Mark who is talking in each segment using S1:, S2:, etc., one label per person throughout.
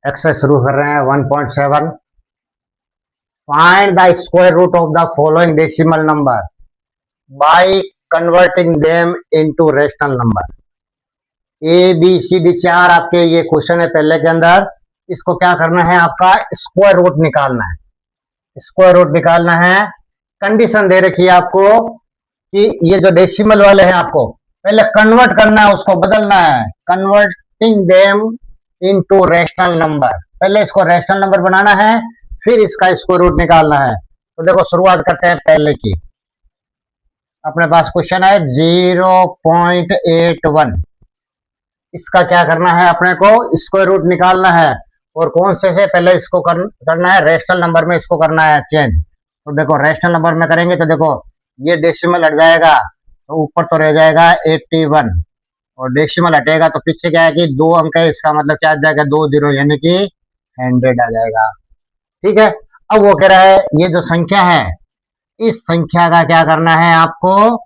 S1: Exercise शुरू कर रहे हैं 1.7। Find the square root of the following decimal number by converting them into rational number. A B C D चार आपके ये क्वेश्चन है पहले के अंदर। इसको क्या करना है, आपका स्क्वायर रूट निकालना है। स्क्वायर रूट निकालना है। कंडीशन दे रखी है आपको कि ये जो डेसिमल वाले हैं आपको पहले कन्वर्ट करना है, उसको बदलना है। Converting them into rational number, पहले इसको रैशनल नंबर बनाना है, फिर इसका स्क्वायर रूट निकालना है। तो देखो शुरुआत करते हैं पहले की। अपने पास क्वेश्चन है 0.81। इसका क्या करना है, अपने को स्क्वायर रूट निकालना है। और कौन से पहले इसको करना है, रैशनल नंबर में इसको करना है चेंज। तो देखो रैशनल नंबर में करेंगे तो देखो ये डेसिमल हट जाएगा तो ऊपर तो रह जाएगा 81, और डेसिमल हटेगा तो पीछे क्या है कि 2 अंक है, इसका मतलब क्या आ जाएगा 2 जीरो, यानी कि 100 आ जाएगा। ठीक है। अब वो कह रहा है ये जो संख्या है, इस संख्या का क्या करना है, आपको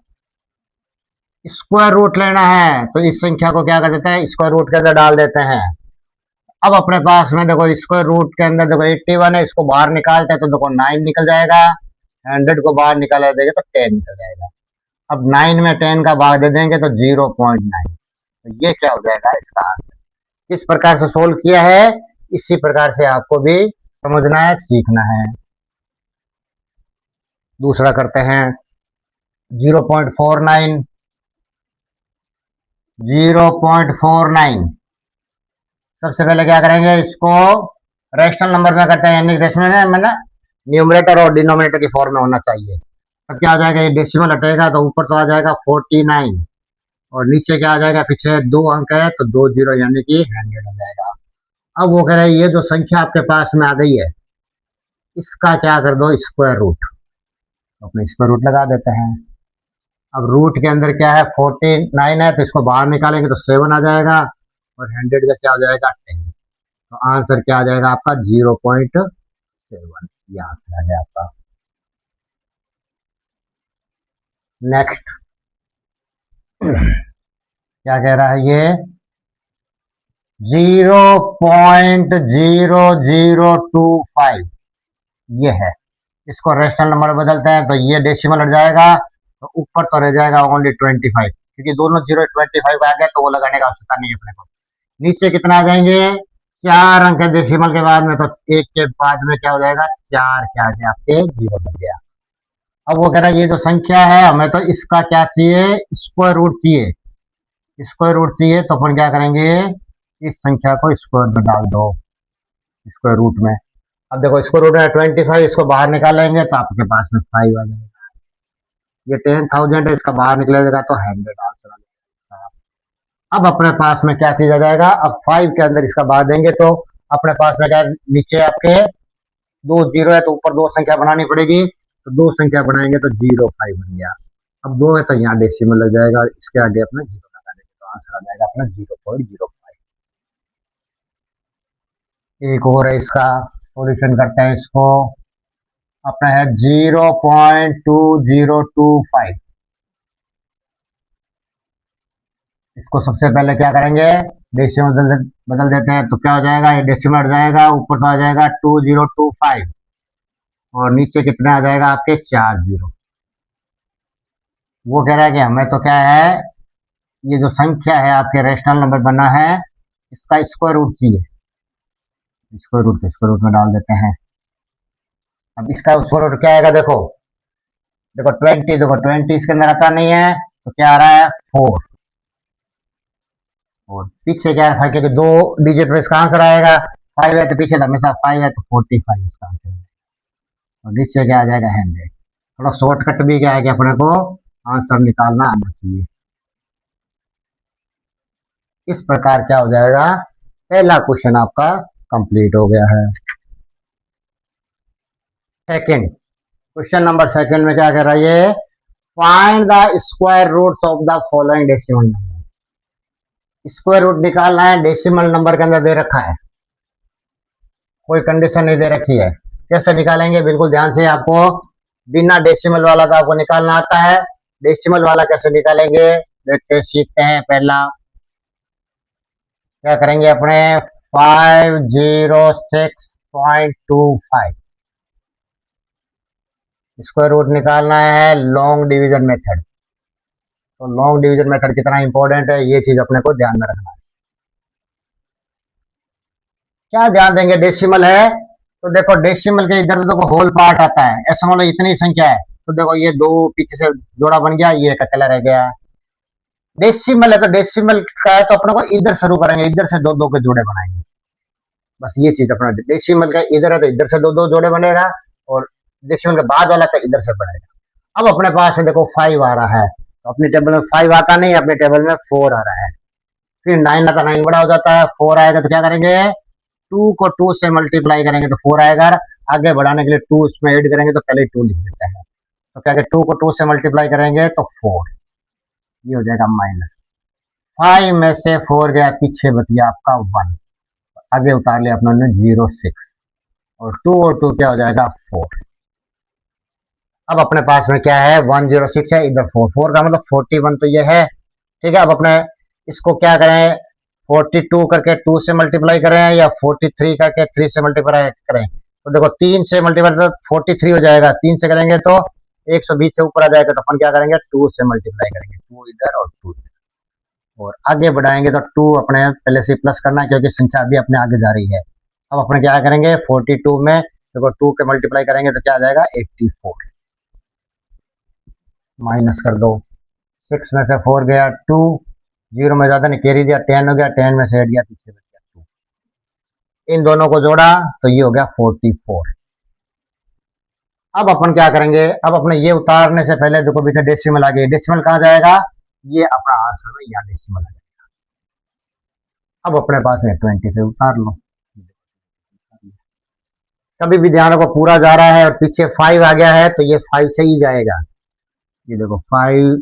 S1: स्क्वायर रूट लेना है। तो इस संख्या को क्या कर देते हैं, स्क्वायर रूट के अंदर डाल देते हैं। अब अपने पास में देखो स्क्वायर रूट के अंदर देखो 81 है, इसको बाहर निकालते हैं तो देखो 9 निकल जाएगा। 100 को बाहर निकाला देंगे तो 10 निकल जाएगा। अब 9 में 10 का भाग दे देंगे तो 0.9। तो ये क्या हो जाएगा इसका आंसर। इस प्रकार से सोल्व किया है, इसी प्रकार से आपको भी समझना है, सीखना है। दूसरा करते हैं 0.49। 0.49 सबसे पहले क्या करेंगे, इसको रैशनल नंबर में करते हैं, यानी रैशनल में ना न्यूमरेटर और डिनोमिनेटर की फॉर्म में होना चाहिए। अब क्या हो जाएगा, ये डेसिमल हटेगा तो ऊपर तो आ जाएगा 49, और नीचे क्या आ जाएगा, पीछे 2 अंक है तो 2 जीरो, यानी कि 100 आ जाएगा। अब वो कह रहे हैं ये जो संख्या आपके पास में आ गई है, इसका क्या कर दो स्क्वायर रूट। तो अपने स्क्वायर रूट लगा देते हैं। अब रूट के अंदर क्या है 49 है, तो इसको बाहर निकालेंगे तो 7 आ जाएगा, और 100 का क्या हो जाएगा 10। तो आंसर क्या आ जाएगा आपका 0.7। ये आंसर है आपका। नेक्स्ट क्या कह रहा है, ये 0.0025 ये है। इसको रेशनल नंबर बदलते हैं तो ये डेसिमल हट जाएगा तो ऊपर तो रह जाएगा ओनली 25, क्योंकि दोनों 0.25 आ गए तो वो लगाने का आवश्यकता नहीं है अपने को। नीचे कितना आ जाएंगे, 4 अंक है डेसिमल के बाद में, तो एक के बाद में क्या हो जाएगा 4 के आगे आपके 0 बन गया। अब वो कह रहा है ये जो संख्या है हमें तो इसका क्या चाहिए, स्क्वायर रूट चाहिए। स्क्वायर रूट चाहिए तो अपन क्या करेंगे, इस संख्या को स्क्वायर में डाल दो, स्क्वायर रूट में। अब देखो स्क्वायर रूट है 25, इसको बाहर निकालेंगे तो आपके पास में 5 आ जाएगा। ये 10,000 है, इसका बाहर निकलेगा तो 100 आंसर आ जाएगा। अब अपने पास में क्या चीज आ जाएगा, अब 5 के अंदर इसका बाहर देंगे तो अपने पास में क्या, नीचे आपके 2 जीरो है तो ऊपर 2 संख्या बनानी पड़ेगी, तो 2 संख्या बनाएंगे तो 0.5 बन गया। अब 2 है तो यहाँ डेसिमल लग जाएगा, इसके आगे अपने 0 लगा देंगे तो आंसर आ जाएगा अपना 0.05। एक और है, इसका सॉल्यूशन करते हैं। इसको अपना है 0.2025। इसको सबसे पहले क्या करेंगे, डेसिमल बदल देते हैं तो क्या हो जाएगा, ये डेसिमल हट जाएगा, ऊपर तो आ जाएगा 2025, और नीचे कितना आ जाएगा आपके 4 जीरो। वो कह रहा है कि हमें तो क्या है, ये जो संख्या है आपके रैशनल नंबर बना है, इसका स्क्वायर रूट चाहिए। स्क्वायर रूट में डाल देते हैं। अब इसका स्क्वायर रूट क्या आएगा, देखो देखो 20, देखो 20 इसके अंदर आता नहीं है तो क्या आ रहा है 4, और पीछे क्या है, क्योंकि 2 डिजिट में इसका आंसर आएगा। 5 है तो पीछे हमेशा 5 है तो 45 इसका आंसर है, और नीचे क्या आ जाएगा 100। थोड़ा शॉर्टकट भी क्या है कि अपने को आंसर निकालना आना चाहिए। इस प्रकार क्या हो जाएगा, पहला क्वेश्चन आपका कंप्लीट हो गया है। सेकंड क्वेश्चन नंबर सेकंड में क्या कर रहा है ये, find the square roots of the following decimal number. Square root निकालना है, डेसिमल नंबर के अंदर दे रखा है, कोई कंडीशन नहीं दे रखी है। कैसे निकालेंगे, बिल्कुल ध्यान से, आपको बिना डेसिमल वाला तो आपको निकालना आता है। डेसिमल वाला कैसे निकालेंगे देखते सीखते हैं। पहला क्या करेंगे, अपने 506.25। स्क्वायर रूट निकालना है लॉन्ग डिवीजन मेथड। तो लॉन्ग डिवीजन मेथड कितना इंपॉर्टेंट है ये चीज अपने को ध्यान में रखना है। क्या ध्यान देंगे, डेसिमल है तो देखो डेसिमल के इधर देखो होल पार्ट आता है, ऐसा मतलब इतनी संख्या है तो देखो ये दो पीछे से जोड़ा बन गया, ये एक अकेला रह गया। डेसिमल है तो डेसिमल का है तो अपने को इधर शुरू करेंगे, इधर से दो दो के जोड़े बनाएंगे। बस ये चीज अपना डेसिमल का इधर है तो इधर से दो दो जोड़े बनेगा, और डेसिमल के बाद वाला तो इधर से बनेगा। अब अपने पास में देखो 5 आ रहा है तो अपनी टेबल में 5 आता नहीं, अपने टेबल में 4 आ रहा है। फिर 9 आता, 9 बड़ा हो जाता है, 4 आएगा तो क्या करेंगे, 2 को 2 से मल्टीप्लाई करेंगे तो 4 आएगा। आगे बढ़ाने के लिए 2 उसमें ऐड करेंगे तो पहले 2 लिख देते हैं, तो क्या 2 को 2 से मल्टीप्लाई करेंगे तो 4, ये हो जाएगा माइनस 5 में से 4 गया, पीछे बच गया आपका 1, आगे उतार लिया अपने 0.6, और 2 और 2 क्या हो जाएगा 4। अब अपने पास में क्या है 106 है, इधर 4, 4 का मतलब 41 तो ये है, ठीक है। अब अपने इसको क्या करें, 42 करके 2 से मल्टीप्लाई करें या 43 करके 3 से मल्टीप्लाई करें, तो देखो 3 से मल्टीप्लाई तो 43 हो जाएगा, 3 से करेंगे तो 120 से ऊपर आ जाएगा, तो अपन क्या करेंगे 2 से मल्टीप्लाई करेंगे, 2 इधर और 2 इधर, और आगे बढ़ाएंगे तो 2 अपने पहले से प्लस करना है क्योंकि संख्या अभी अपने आगे जा रही है। अब अपने क्या करेंगे 42 में देखो 2 के मल्टीप्लाई करेंगे तो क्या आ जाएगा 84, माइनस कर दो, 6 में से 4 गया 2, 0 में ज्यादा नहीं कैरी दिया 10 हो गया, 10 में से हट गया पीछे बच गया 2, इन दोनों को जोड़ा तो ये हो गया 44। अब अपन क्या करेंगे, अब अपने ये उतारने से पहले देखो पीछे डेसिमल आ गई, डेसिमल कहाँ जाएगा, ये अपना आंसर में यहाँ डेसिमल आ जाएगा। अब अपने पास में 20 से उतार लो, कभी भी ध्यान रखो पूरा जा रहा है और पीछे 5 आ गया है तो ये 5 से ही जाएगा, ये देखो 5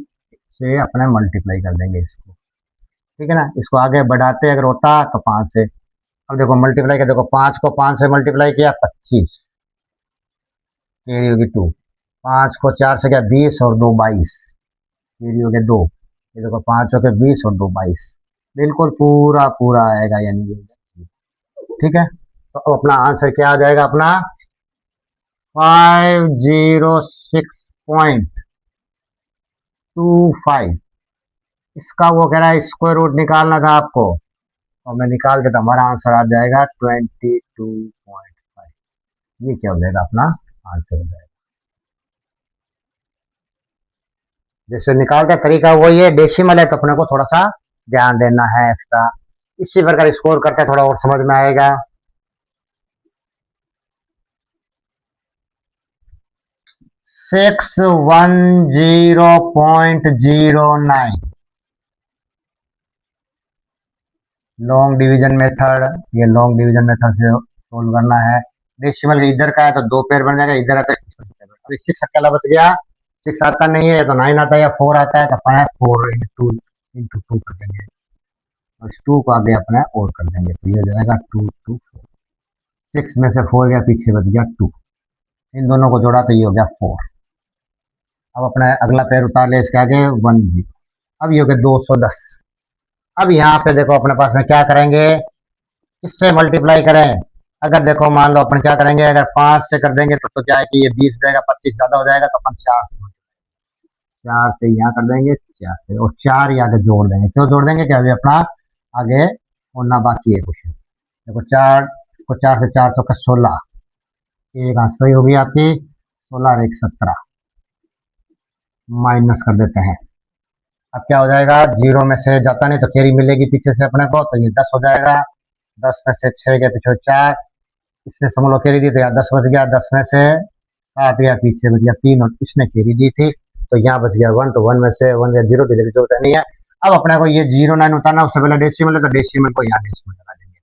S1: से अपने मल्टीप्लाई कर देंगे इसको, ठीक है ना। इसको आगे बढ़ाते अगर होता तो 5 से, अब देखो मल्टीप्लाई किया, देखो 5 को 5 से मल्टीप्लाई किया 25, कैरी होगी 2, 5 को 4 से क्या 20 और 2 22, कैरी हो गया 2, ये देखो 5 हो गए 20 और 2 22, बिल्कुल पूरा पूरा आएगा यानी ये, ठीक है। तो अब अपना आंसर क्या आ जाएगा अपना 506.25। इसका वो कह रहा है स्क्वायर रूट निकालना था आपको, और मैं निकाल के तो हमारा आंसर आ जाएगा 22.5, ये क्या हो जाएगा अपना आंसर हो जाएगा। जैसे निकालते तरीका वही है, डेसिमल है तो अपने को थोड़ा सा ध्यान देना है एक्स्ट्रा, इसी प्रकार स्कोर करते थोड़ा और समझ में आएगा। 610.09 लॉन्ग डिवीजन मेथड, ये लॉन्ग डिवीजन मेथड से सोल्व करना है। डेसिमल इधर का है तो 2 पेयर बन जाएगा, इधर है तो अभी 6 अकेला बच गया, 6 आता नहीं है तो 9 आता है या 4 आता है तो अपना 4 इंटू टू कर देंगे, और 2 को आगे अपना और कर देंगे तो ये हो जाएगा 2 2 4, 6 में से 4 गया पीछे बच गया 2, इन दोनों को जोड़ा तो ये हो गया 4। अब अपना अगला पेयर उतार ले इसके आगे 10, अब ये हो गया 210। अब यहाँ पे देखो अपने पास में क्या करेंगे, किससे मल्टीप्लाई करें, अगर देखो मान लो अपन क्या करेंगे, अगर 5 से कर देंगे तो क्या है कि ये 20 रहेगा, 25 ज्यादा हो जाएगा तो अपन 4 से यहाँ कर देंगे 4 से, और 4 ही आगे जोड़ देंगे, क्यों जोड़ देंगे कि अभी अपना आगे होना बाकी है क्वेश्चन। देखो 4 को 4 से 4 का 16, एक आंसर होगी आपकी 16 और 1 17, माइनस कर देते हैं। अब क्या हो जाएगा, 0 में से जाता नहीं तो कैरी मिलेगी पीछे से अपने को, तो ये 10 हो जाएगा, 10 में से 6 के पीछे 4, इसने समझ लो कैरी दी तो यहाँ 10 बच गया, 10 में से 7 गया पीछे बच गया 3, और इसने कैरी दी थी तो यहाँ बच गया 1, तो 1 में से 1 या 0 की जगह जरूरत नहीं है। अब अपने को ये 09 उतारना, उससे पहले डेसिमल है तो डेसिमल को यहाँ डेसिमल लगा देंगे,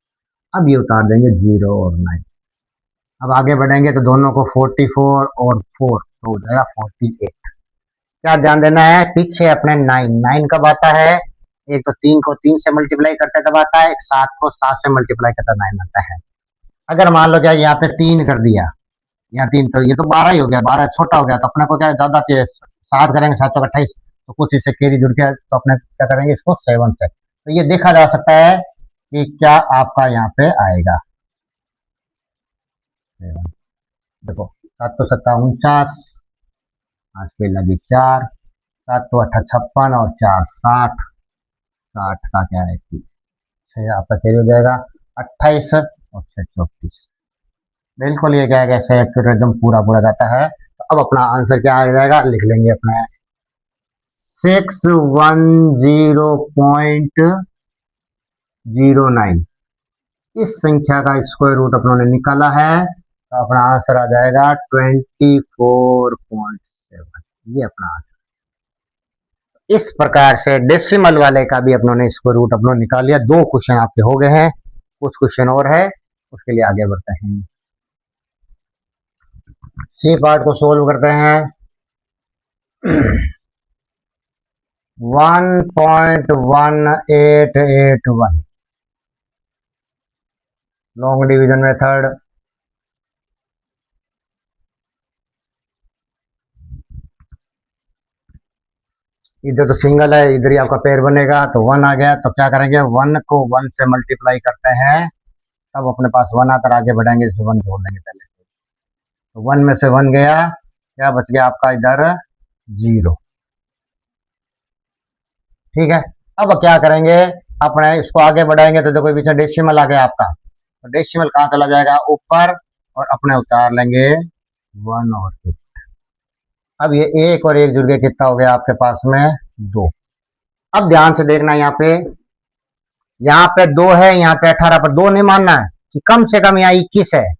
S1: अब ये उतार देंगे 0 और 9। अब आगे बढ़ेंगे तो दोनों को 44 और 4 तो हो जाएगा 48। क्या ध्यान देना है, पीछे अपने 9 कब आता है, एक तो 3 को 3 से मल्टीप्लाई करते तब आता है, एक 7 को 7 से मल्टीप्लाई करता 9 आता है। अगर मान लो क्या यहाँ पे 3 कर दिया, यहाँ 3 तो ये तो 12 ही हो गया, 12 छोटा हो गया तो अपने को क्या ज्यादा चाहिए 7 करेंगे, 7 चौक 28, तो कुछ इससे कैरी जुड़ गया तो अपने क्या करेंगे इसको 7 से, तो ये देखा जा सकता है कि क्या आपका यहाँ पे आएगा। देखो 7 सत्ता 49, 5 पे लगी 4, 7 तो 8 56 और 4 60, 60 का क्या है कि 6 आपका कैरी हो जाएगा 28 और 6 34। बिल्कुल ये क्या है कैसे एक्यूरेट एकदम पूरा पूरा जाता है। तो अब अपना आंसर क्या आ जाएगा, लिख लेंगे अपना 610.09। इस संख्या का स्क्वायर रूट अपनों ने निकाला है तो अपना आंसर आ जाएगा 24.7। ये अपना आंसर। इस प्रकार से डेसिमल वाले का भी अपनों ने स्क्वायर रूट अपनों निकाल लिया। 2 क्वेश्चन आपके हो गए हैं, कुछ क्वेश्चन और है, उसके लिए आगे बढ़ते हैं। सी पार्ट को सोल्व करते हैं। 1.1881 लॉन्ग डिवीजन मेथड। इधर तो सिंगल है, इधर ही आपका पेयर बनेगा तो 1 आ गया। तो क्या करेंगे, 1 को 1 से मल्टीप्लाई करते हैं तब अपने पास 1 आता है, आगे बढ़ाएंगे इसमें 1 जोड़ देंगे पहले। तो 1 में से 1 गया, क्या बच गया आपका इधर 0। ठीक है, अब क्या करेंगे, अपने इसको आगे बढ़ाएंगे तो देखो पीछे डेसिमल आ गया आपका। तो डेसिमल कहाँ चला जाएगा, ऊपर, और अपने उतार लेंगे 1 और 2। अब ये 1 और 1 जुड़ के कितना हो गया आपके पास में 2। अब ध्यान से देखना, यहाँ पे 2 है, यहाँ पे 18 पर 2 नहीं मानना है कि कम से कम यहाँ 21 है।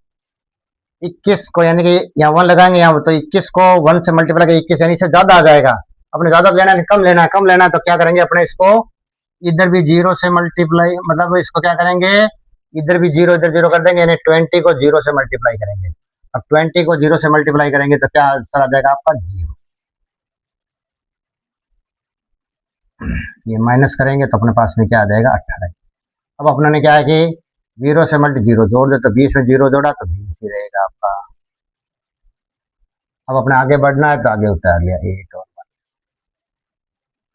S1: 21 को यानी कि यहाँ 1 लगाएंगे, यहाँ तो 21 को 1 से मल्टीप्लाई कर 21 यानी इससे ज्यादा आ जाएगा। अपने ज्यादा लेना है, कम लेना है, कम लेना है, तो क्या करेंगे अपने इसको इधर भी 0 से मल्टीप्लाई, मतलब इसको क्या करेंगे, इधर भी 0 इधर 0 कर देंगे, यानी 20 को 0 से मल्टीप्लाई करेंगे। अब 20 को 0 से मल्टीप्लाई करेंगे तो क्या आंसर आ जाएगा आपका 0। ये माइनस करेंगे तो अपने पास में क्या आ जाएगा 18। अब अपने ने क्या है कि 0 से मल्टी 0 जोड़ दे, तो 20 में 0 जोड़ा तो 20 ही रहेगा आपका। अब अपने आगे बढ़ना है तो आगे उतार लिया 8 और 1।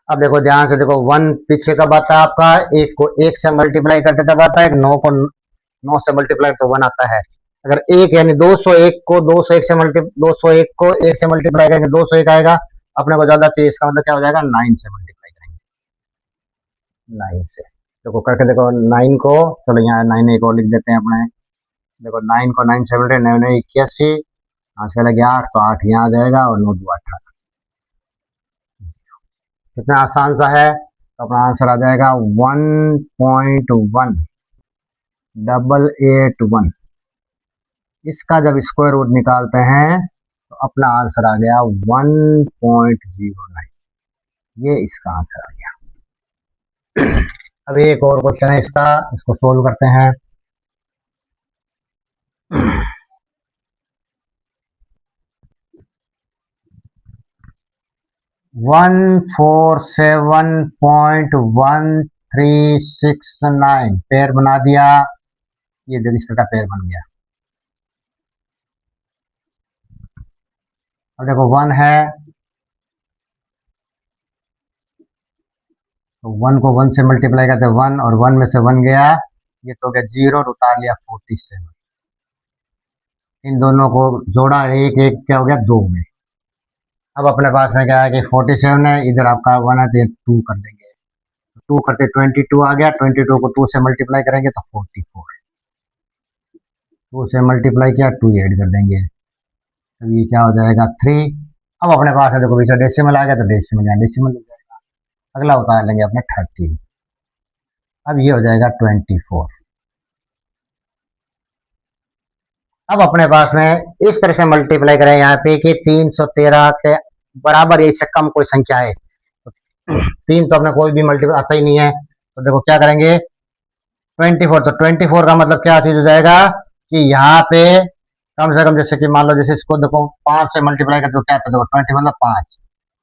S1: अब देखो ध्यान से देखो, 1 पीछे कब आता है आपका, 1 को 1 से मल्टीप्लाई करते तब आता है, 9 को 9 से मल्टीप्लाई तो 1 आता है। अगर 1 यानी 201 को 201 से 201 को 1 से मल्टीप्लाई करेंगे 201 आएगा। अपने को ज्यादा चाहिए, इसका मतलब क्या हो जाएगा 9 से मल्टीप्लाई करेंगे, 9 से। देखो करके देखो 9 को, चलो यहाँ 9 एक और लिख देते हैं अपने। देखो 9 को 9 से मल्टीप्लाई 9 9 81, 5 के लगे 8 तो 8 यहाँ आ जाएगा और 9 2 18। कितना आसान सा है। तो अपना आंसर आ जाएगा 1.1881। इसका जब स्क्वायर रूट निकालते हैं तो अपना आंसर आ गया 1.09। ये इसका आंसर आ गया। अब एक और क्वेश्चन है इसका, इसको सोल्व करते हैं। 147.1369 पेयर बना दिया। ये रजिस्टर का पेयर बन गया। अब देखो 1 है तो 1 को 1 से मल्टीप्लाई करते 1 और 1 में से 1 गया, ये तो गया 0 और उतार लिया 47। इन दोनों को जोड़ा, एक एक क्या हो गया 2 में। अब अपने पास में क्या है कि 47 है, इधर आपका 1 है तो 2 कर देंगे, 2 करते 22 आ गया, 22 को 2 से मल्टीप्लाई करेंगे तो 44। 2 से मल्टीप्लाई किया 2 ऐड कर देंगे तो ये क्या हो जाएगा 3। अब अपने पास है देखो पीछे डेसिमल आ गया तो डेसिमल यहाँ डेसिमल हो जाएगा। अगला उतार लेंगे अपने 13। अब ये हो जाएगा 24। अब अपने पास में इस तरह से मल्टीप्लाई करें यहाँ पे कि 313 के बराबर या इससे कम कोई संख्या है। तो 3 तो अपने कोई भी मल्टीपल आता ही नहीं है, तो देखो क्या करेंगे 24। तो 24 का मतलब क्या चीज हो जाएगा कि यहाँ पे कम से कम, जैसे कि मान लो जैसे इसको देखो 5 से मल्टीप्लाई करते तो क्या आता है, देखो 20 मतलब 5,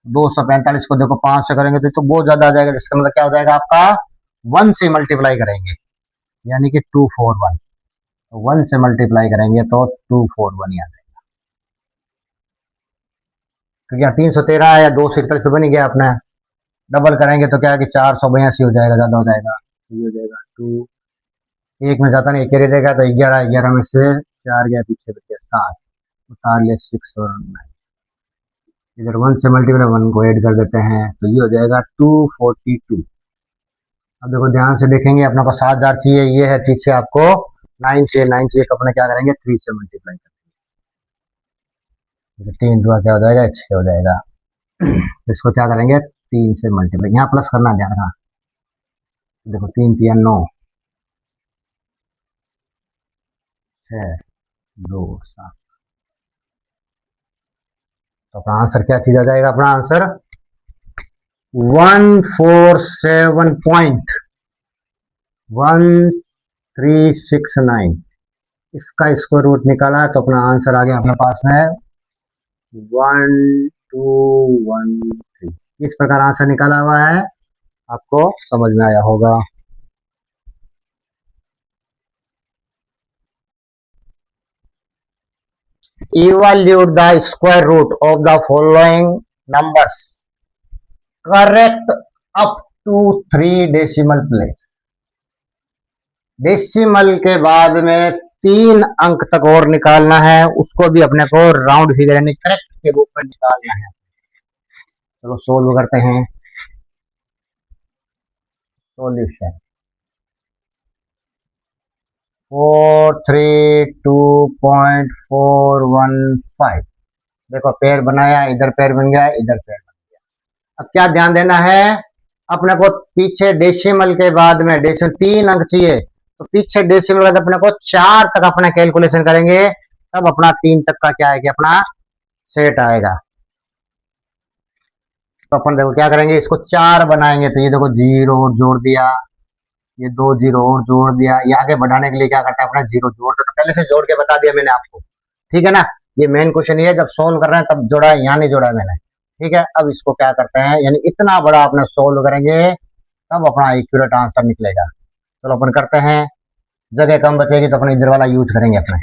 S1: 245 को देखो 5 से करेंगे तो बहुत ज्यादा आ जाएगा। इसका मतलब क्या हो जाएगा आपका 1 से मल्टीप्लाई करेंगे यानी कि 241। 1 से मल्टीप्लाई करेंगे तो 241 ही आ जाएगा, क्योंकि यहाँ 313 है या 241 तो बन ही गया अपना। डबल करेंगे तो क्या है कि 482 हो जाएगा, ज्यादा हो जाएगा, तो ये हो जाएगा 2 एक में जाता नहीं, एक कैरी देगा तो 11, 11 में से 4 गया पीछे बच गया 7, उतार लिया 6 और 9। इधर 1 से मल्टीप्लाई 1 को ऐड कर देते हैं तो ये हो जाएगा 242। अब देखो ध्यान से देखेंगे, अपना को 7000 चाहिए, ये है पीछे आपको 9 चाहिए, 9 चाहिए तो अपने क्या करेंगे 3 से मल्टीप्लाई करेंगे, 3 2 क्या हो जाएगा 6 हो जाएगा। इसको क्या करेंगे 3 से मल्टीप्लाई, यहाँ प्लस करना ध्यान रखना। देखो 3 3 9, 6 2 7, तो अपना आंसर क्या चीज आ जाएगा, अपना आंसर 147.1369। इसका स्क्वायर रूट निकाला तो अपना आंसर आ गया अपने पास में 1213। इस प्रकार आंसर निकाला हुआ है, आपको समझ में आया होगा। Evaluate the square root of the following numbers correct up to 3 decimal place। Decimal के बाद में 3 अंक तक और निकालना है, उसको भी अपने को राउंड फिगर यानी करेक्ट के रूप में निकालना है। चलो सोल्व करते हैं। सॉल्यूशन 432.415। देखो पेयर बनाया, इधर पेयर बन गया, इधर पेयर बन गया। अब क्या ध्यान देना है, अपने को पीछे डेसिमल के बाद में डेसिमल 3 अंक चाहिए, तो पीछे डेसिमल के बाद अपने को 4 तक अपना कैलकुलेशन करेंगे, तब अपना 3 तक का क्या आएगा, अपना सेट आएगा। तो अपन देखो क्या करेंगे, इसको 4 बनाएंगे तो ये देखो 0 जोड़ दिया, ये 2 0 और जोड़ दिया। ये आगे बढ़ाने के लिए क्या करते हैं, अपना 0 जोड़ते, तो पहले से जोड़ के बता दिया मैंने आपको, ठीक है ना। ये मेन क्वेश्चन ये है, जब सोल्व कर रहे हैं तब जोड़ा है, यहाँ नहीं जोड़ा है मैंने, ठीक है। अब इसको क्या करते हैं, यानी इतना बड़ा अपने सोल्व करेंगे तब अपना एक्यूरेट आंसर निकलेगा। चलो अपन करते हैं, जगह कम बचेगी तो अपने इधर वाला यूज करेंगे अपने।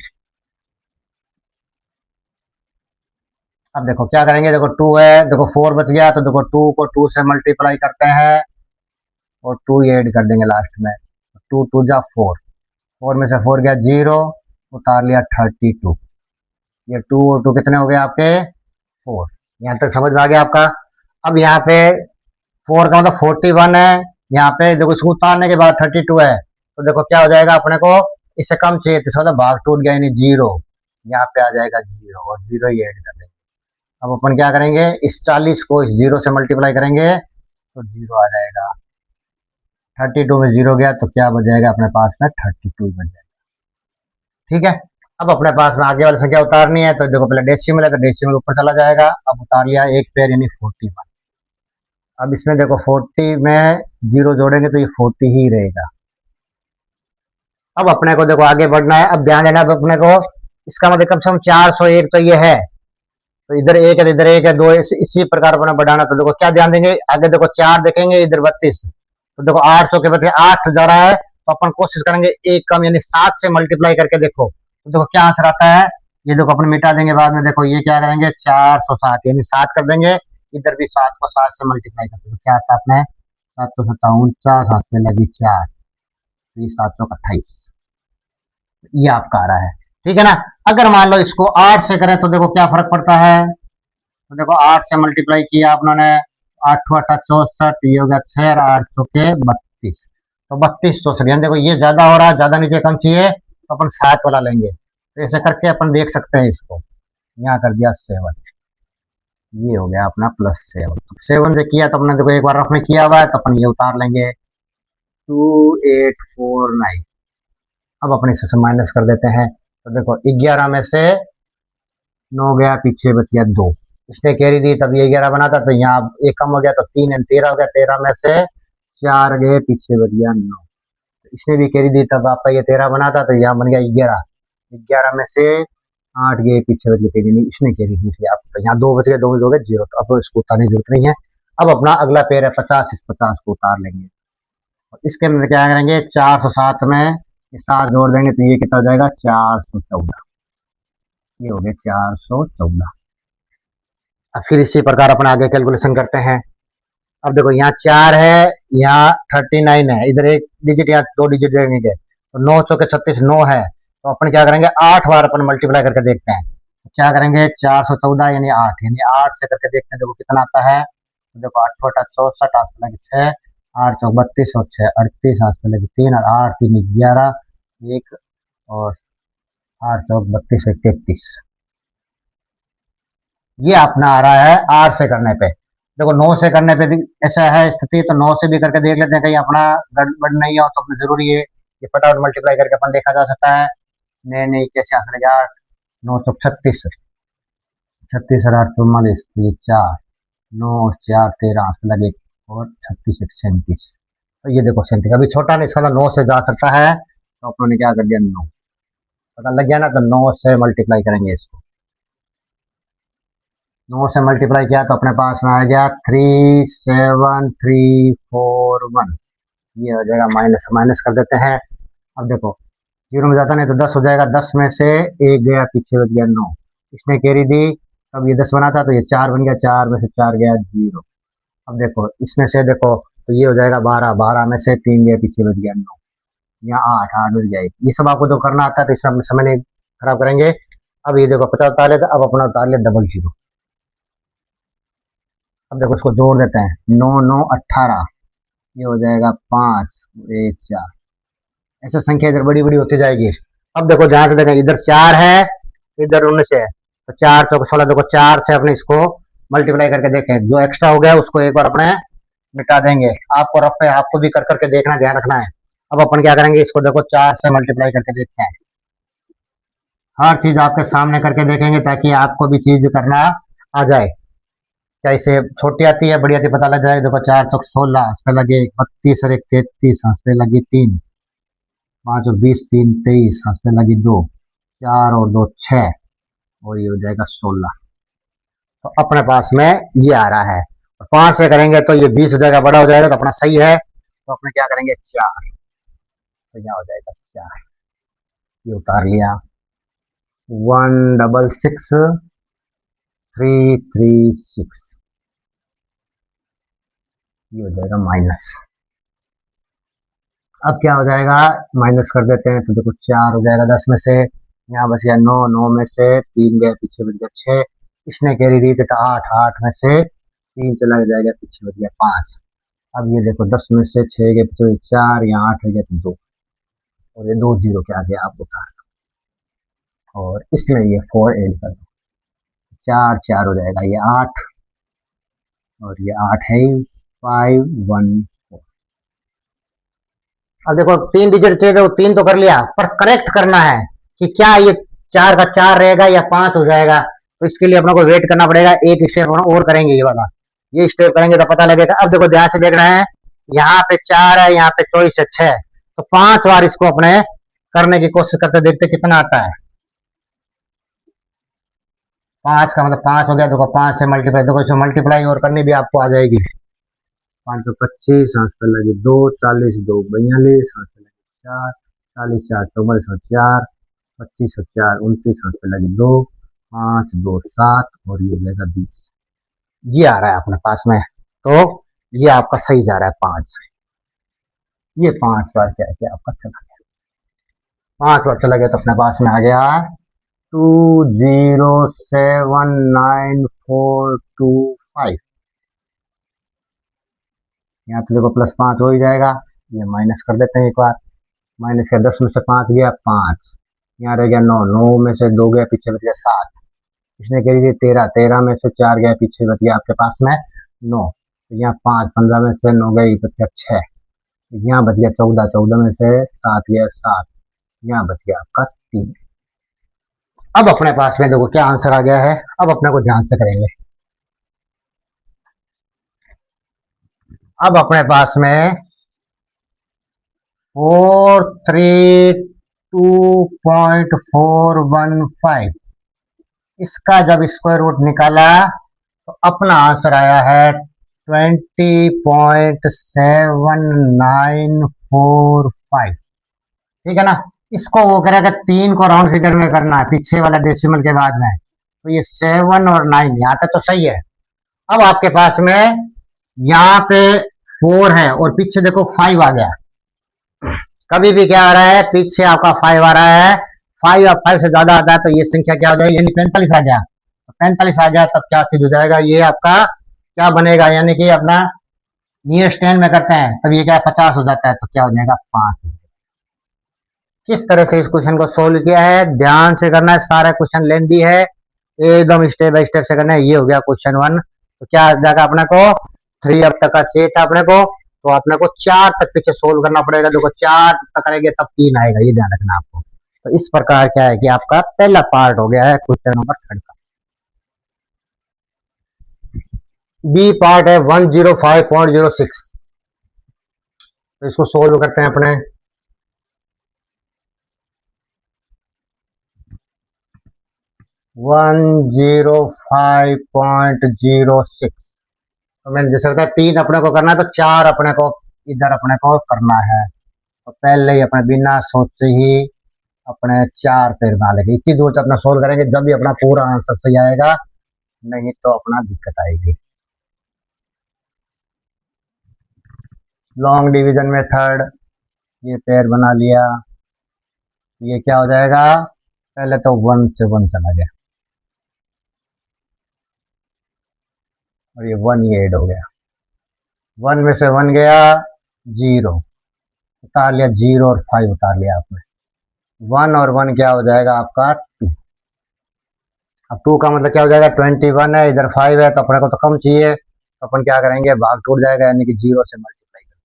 S1: अब देखो क्या करेंगे, देखो 2 है, देखो 4 बच गया, तो देखो 2 को 2 से मल्टीप्लाई करते हैं और 2 ऐड कर देंगे लास्ट में। 2 2 जा 4, 4 में से 4 गया 0, उतार लिया 32। ये 2 और 2 कितने हो गए आपके 4। यहाँ तक समझ में आ गया आपका। अब यहाँ पे 4 का मतलब 41 है, यहाँ पे देखो इसको उतारने के बाद 32 है, तो देखो क्या हो जाएगा, अपने को इससे कम चाहिए तो इसका मतलब भाग टूट गया, यानी 0, यहाँ पे आ जाएगा 0 और 0 ही ऐड कर देंगे। अब अपन क्या करेंगे, इस 40 को इस 0 से मल्टीप्लाई करेंगे तो 0 आ जाएगा। 32 में 0 गया तो क्या बच जाएगा अपने पास में 32 बच जाएगा, ठीक है। अब अपने पास में आगे वाली संख्या उतारनी है, तो देखो पहले डेसिमल है तो डेसिमल ऊपर चला जाएगा। अब उतार लिया एक पेयर यानी 41। अब इसमें देखो 40 में 0 जोड़ेंगे तो ये 40 ही रहेगा। अब अपने को देखो आगे बढ़ना है, अब ध्यान देना, अब अपने को इसका मतलब कम से कम 401 तो ये है, तो इधर एक है इधर एक है, 2 इसी प्रकार अपना बढ़ाना। तो देखो क्या ध्यान देंगे, आगे देखो 4 देखेंगे, इधर 32, तो देखो 800 के बदले 8 जा रहा है, तो अपन कोशिश करेंगे एक कम यानी 7 से मल्टीप्लाई करके देखो, तो देखो क्या आंसर आता है। ये देखो अपन मिटा देंगे बाद में, देखो ये क्या करेंगे 407 यानी 7 कर देंगे, इधर भी 7 को 7 से मल्टीप्लाई करते तो क्या आता है अपने 757, 7 में लगी 4, 728, ये आपका आ रहा है, ठीक है ना। अगर मान लो इसको 8 से करें तो देखो क्या फर्क पड़ता है, तो देखो 8 से मल्टीप्लाई किया आपने, 8 8 64, ये हो गया 6 800 के 32, तो 32 तो सही। देखो ये ज्यादा हो रहा है, ज्यादा नीचे कम चाहिए तो अपन 7 वाला लेंगे, तो ऐसे करके अपन देख सकते हैं इसको। यहाँ कर दिया 7, ये हो गया अपना +7। तो 7 से किया तो अपने देखो एक बार रफ में किया हुआ है, तो अपन ये उतार लेंगे 2849। अब अपने इससे माइनस कर देते हैं, तो देखो 11 में से 9 गया, पीछे बच गया 2, इसने कैरी दी तब ये 11 बना था, तो यहाँ एक कम हो गया तो 3 13 हो गया, 13 में से 4 गए, पीछे बच गया 9, इसने भी कैरी दी तब आपका ये 13 बना था, तो यहाँ बन गया 11, 11 में से 8 गए, पीछे बच गए नहीं, इसने कैरी दी थी आप, तो यहाँ 2 बच गए, 2 में 2 गए 0, तो अब इसको उतारने की जरूरत नहीं है। अब अपना अगला पेयर है 50, इस 50 को उतार लेंगे और इसके अंदर क्या करेंगे 407 में 7 जोड़ देंगे तो ये कितना हो जाएगा 414, ये हो गया 414। अब फिर इसी प्रकार अपन आगे कैलकुलेशन करते हैं। अब देखो यहाँ 4 है, यहाँ 39 है, इधर एक डिजिट या 2 डिजिट देंगे, तो 9 × 36 9 है, तो अपन क्या करेंगे 8 बार अपन मल्टीप्लाई करके देखते हैं। तो क्या करेंगे 414 यानी 8, यानी 8 से करके देखते हैं देखो कितना आता है। तो देखो 8 × 8 = 64, 8 से लगे 6, 8 × 4 = 32 और 6 38, 8 से लगे 3 और 8 3 11 1 और 8 × 4 = 32 1 33। ये अपना आ रहा है 8 से करने पे। देखो 9 से करने पे भी ऐसा है स्थिति, तो 9 से भी करके देख लेते हैं कहीं अपना गड़बड़ नहीं हो, तो अपने जरूरी है कि फटाफट मल्टीप्लाई करके अपन देखा जा सकता है। नहीं नहीं कैसे आंसर लगे 8 9 × 36 36 और 8 = 44, तो ये 4 9 और 4 13 आंसर लगे और 36 1 37। तो ये देखो 37 अभी छोटा नहीं, इसका 9 से जा सकता है, तो अपनों ने क्या कर दिया 9 पता लग गया ना, तो 9 से मल्टीप्लाई करेंगे इसको। 9 से मल्टीप्लाई किया तो अपने पास में आ गया 37341। ये हो जाएगा माइनस, माइनस कर देते हैं। अब देखो जीरो में जाता नहीं तो 10 हो जाएगा, 10 में से एक गया पीछे बच गया 9, इसने कैरी दी, अब ये 10 बना था तो ये 4 बन गया, 4 में से 4 गया 0। अब देखो इसमें से देखो तो ये हो जाएगा 12, 12 में से 3 गया पीछे बच गया 9, यहाँ 8 8 बच गया। ये सब आपको जो करना आता है तो इसमें अपने समय नहीं खराब करेंगे। अब ये देखो 50 उतार लेते, अब अपना उतार ले 00। अब देखो इसको जोड़ देते हैं 9 9 18, ये हो जाएगा 5 1 4। ऐसे संख्या इधर बड़ी बड़ी होती जाएगी। अब देखो ध्यान से देखें, इधर 4 है इधर 19 है, तो 4 चौक 16, देखो 4 से अपने इसको मल्टीप्लाई करके देखें, जो एक्स्ट्रा हो गया उसको एक बार अपने मिटा देंगे। आपको रफ है, आपको भी कर करके देखना, ध्यान रखना है। अब अपन क्या करेंगे इसको देखो 4 से मल्टीप्लाई करके देखते हैं, हर चीज आपके सामने करके देखेंगे ताकि आपको भी चीज करना आ जाए। चाहे से छोटी आती है बड़ी आती है पता लग जाए। देखो 4 चौक 16, इस पे लगे 32 और 1 33, इस पे लगी 3, 5 और 20 3 23, इस पे लगी 2, 4 और 2 6 और ये हो जाएगा 16। तो अपने पास में ये आ रहा है। 5 से करेंगे तो ये 20 हो जाएगा, बड़ा हो जाएगा, तो अपना सही है। तो अपने क्या करेंगे 4, तो यहाँ हो जाएगा 4, ये उतार लिया 166336, ये हो जाएगा माइनस। अब क्या हो जाएगा माइनस कर देते हैं, तो देखो 4 हो जाएगा 10 में से, यहाँ बच गया 9, 9 में से 3 गया पीछे बच गया 6, इसने कैरी दी थी तो 8, 8 में से 3 चला जाएगा पीछे बच गया 5। अब ये देखो 10 में से 6 के पीछे 4, यहाँ 8 हो गया तो 2 और ये 2 0 के आगे आप उतार दो और इसमें ये 4 ऐड कर दो, 4 4 हो जाएगा, ये 8 और ये 8 है 514। अब देखो 3 डिजिट चाहिए तो 3 तो कर लिया, पर करेक्ट करना है कि क्या ये 4 का 4 रहेगा या 5 हो जाएगा। तो इसके लिए अपना को वेट करना पड़ेगा, एक स्टेप और करेंगे, ये वाला ये स्टेप करेंगे तो पता लगेगा। अब देखो ध्यान से देखना है, यहाँ पे 4 है, यहाँ पे चॉइस है 6, तो 5 बार इसको अपने करने की कोशिश करते देखते कितना आता है। 5 का मतलब 5 हो गया, देखो 5 से मल्टीप्लाई, देखो इसमें मल्टीप्लाई और करनी भी आपको आ जाएगी। 5 25, 5 पे लगी 2, 40 2 42, 5 पे लगी 4, 40 4 44 और 4, 25 और 4 29, 5 पे लगी 2, 5 2 7 और ये हो जाएगा 20। ये आ रहा है अपने पास में, तो ये आपका सही जा रहा है 5। ये 5 बार क्या है आपका चला गया, 5 बार चला गया, तो अपने पास में आ गया 207942 यहाँ तो देखो +5 हो ही जाएगा, ये माइनस कर देते हैं एक बार, माइनस का 10 में से 5 गया 5, यहाँ रह गया 9, 9 में से 2 गया पीछे बच गया 7, इसने कह दी 13, 13 में से 4 गया पीछे बच गया आपके पास में 9, तो यहाँ 5, 15 में से 9 गया बच गया 6, यहाँ बच गया 14, 14 में से 7 गया 7, यहाँ बच गया आपका 3। अब अपने पास में देखो क्या आंसर आ गया है, अब अपने को ध्यान से करेंगे। अब अपने पास में 432.415, इसका जब स्क्वायर रूट निकाला तो अपना आंसर आया है 20.7945। ठीक है ना, इसको वो करेगा 3 को राउंड फिगर में करना है पीछे वाला डेसिमल के बाद में, तो ये 7 और 9 यहाँ तक तो सही है। अब आपके पास में यहाँ पे 4 है और पीछे देखो 5 आ गया, कभी भी क्या आ रहा है, पीछे आपका 5 आ रहा है, 5 और 5 से ज्यादा आता है तो ये संख्या क्या हो जाएगी, यानी 45 आ गया। तो 45 आ गया तब क्या चीज हो जाएगा, ये आपका क्या बनेगा, यानी कि अपना नियरेस्ट 10 में करते हैं तब ये क्या 50 हो जाता है, तो क्या हो जाएगा 5। किस तरह से इस क्वेश्चन को सोल्व किया है, ध्यान से करना है, सारा क्वेश्चन लेंदी है, एकदम स्टेप बाय स्टेप से करना है। ये हो गया क्वेश्चन 1। तो क्या आ जाएगा अपने को, 3 अब तक का चाहिए था अपने को, तो अपने को 4 तक पीछे सोल्व करना पड़ेगा। देखो 4 तक करेंगे तब 3 आएगा, ये ध्यान रखना आपको। तो इस प्रकार क्या है कि आपका पहला पार्ट हो गया है क्वेश्चन नंबर 3 का। बी पार्ट है 105.06। तो इसको सोल्व करते हैं अपने। 105.06। तो मैंने जैसे बताया 3 अपने को करना है, तो 4 अपने को इधर अपने को करना है। तो पहले ही अपने बिना सोचे ही अपने 4 पैर बना लेंगे। इतनी दूर से अपना सोल्व करेंगे जब भी अपना पूरा आंसर सही आएगा, नहीं तो अपना दिक्कत आएगी। लॉन्ग डिवीजन मेथड, ये पैर बना लिया, ये क्या हो जाएगा, पहले तो 1 से 1 चला गया और ये 1 ये ऐड हो गया। 1 में से 1 गया, 0 उतार लिया, 0 और 5 उतार लिया आपने। 1 और 1 क्या हो जाएगा आपका 2। अब 2 का मतलब क्या हो जाएगा, 21 है, इधर 5 है, तो अपने को तो कम चाहिए, तो अपन क्या करेंगे, भाग टूट जाएगा, यानी कि 0 से मल्टीप्लाई करेंगे।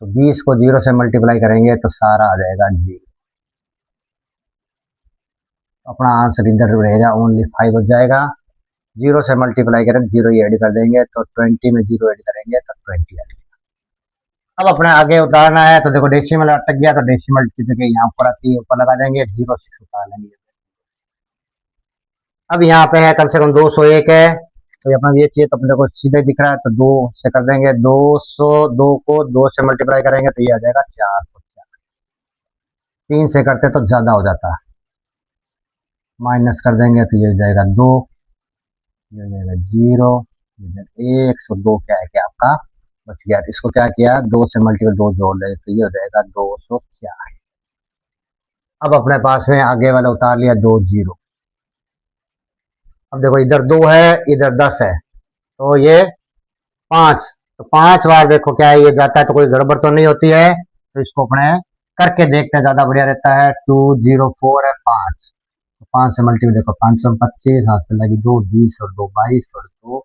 S1: तो 20 को 0 से मल्टीप्लाई करेंगे तो सारा आ जाएगा 0। अपना आंसर इधर रहेगा, ओनली 5 हो जाएगा। 0 से मल्टीप्लाई करें, 0 ही ऐड कर देंगे, तो 20 में 0 ऐड करेंगे तो 20 आ जाएगा। अब अपने आगे उतारना है, तो देखो डेसिमल अटक गया, तो डेसिमल की जगह यहाँ ऊपर आती है, ऊपर लगा देंगे, 06 उतार लेंगे। अब यहाँ पे है कम से कम 201 है, तो अपना ये चाहिए, तो अपने को सीधे दिख रहा है, तो 2 से कर देंगे, 202 को 2 से मल्टीप्लाई करेंगे तो ये आ जाएगा 404। 3 से करते तो ज्यादा हो जाता, माइनस कर देंगे तो ये हो जाएगा 2, ये हो जाएगा 0, 1, 102 क्या है कि आपका बच गया। इसको क्या किया, 2 से मल्टीपल 2 जोड़ देंगे तो ये हो जाएगा 204। अब अपने पास में आगे वाला उतार लिया 2 0। अब देखो इधर 2 है, इधर 10 है, तो ये 5, तो 5 बार देखो क्या है, ये जाता है, तो कोई गड़बड़ तो नहीं होती है। तो इसको अपने करके देखते हैं, ज्यादा बढ़िया रहता है। 204 है 5, तो 5 से मल्टीपल देखो, 525, हाथ पे लगी 2, 20 और 2 22 और 2